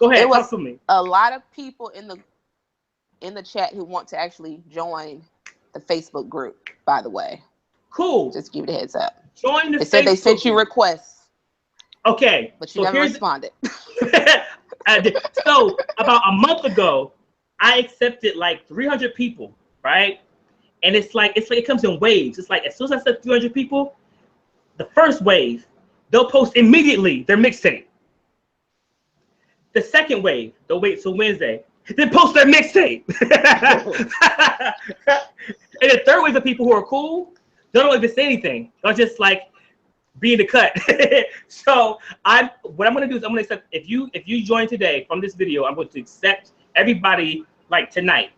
Go ahead. It was talk to me. A lot of people in the chat who want to actually join the Facebook group, by the way. Cool. Just give it a heads up. Join the They said they sent you requests. Okay. But you never responded. So about a month ago, I accepted like 300 people, right? And it's like it comes in waves. It's like as soon as I accept 300 people, the first wave, they'll post immediately their mixtape. The second wave, they'll wait till Wednesday, then post their mixtape. And the third wave of people who are cool, they don't even say anything. They'll just like be in the cut. So what I'm gonna do is I'm gonna accept if you join today from this video, I'm going to accept everybody like tonight.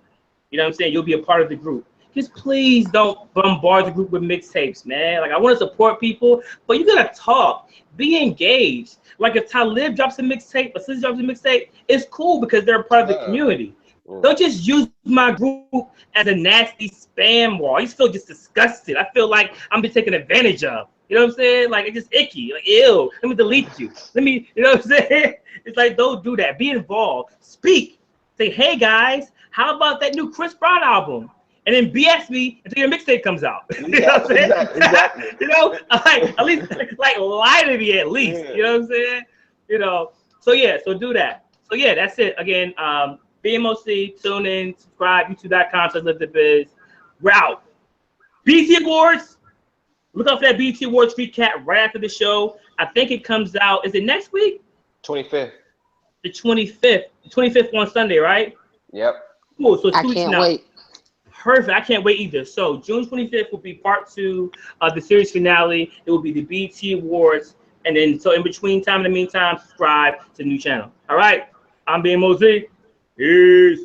You know what I'm saying? You'll be a part of the group. Just please don't bombard the group with mixtapes, man. Like I want to support people, but you gotta talk, be engaged. Like if Talib drops a mixtape, or Sis drops a mixtape, it's cool because they're a part of the community. Don't just use my group as a nasty spam wall. You feel just disgusted. I feel like I'm being taken advantage of. You know what I'm saying? Like, it's just icky. Like, ew, let me delete you. You know what I'm saying? It's like, don't do that. Be involved. Speak. Say, hey, guys, how about that new Chris Brown album? And then BS me until your mixtape comes out. You know what I'm saying? Exactly. You know, like, at least, like, lie to me at least. Yeah. You know what I'm saying? You know, so yeah, so do that. So yeah, that's it. Again, BMOC, tune in, subscribe, youtube.com/livethebiz. We're out. BET Awards. Look out for that BT Awards recap right after the show. I think it comes out. Is it next week? 25th. The 25th. The 25th on Sunday, right? Yep. Cool. So I can't wait. Perfect. I can't wait either. So June 25th will be part 2 of the series finale. It will be the BT Awards. And then, so in the meantime, subscribe to the new channel. All right. I'm BMOCTV. Peace.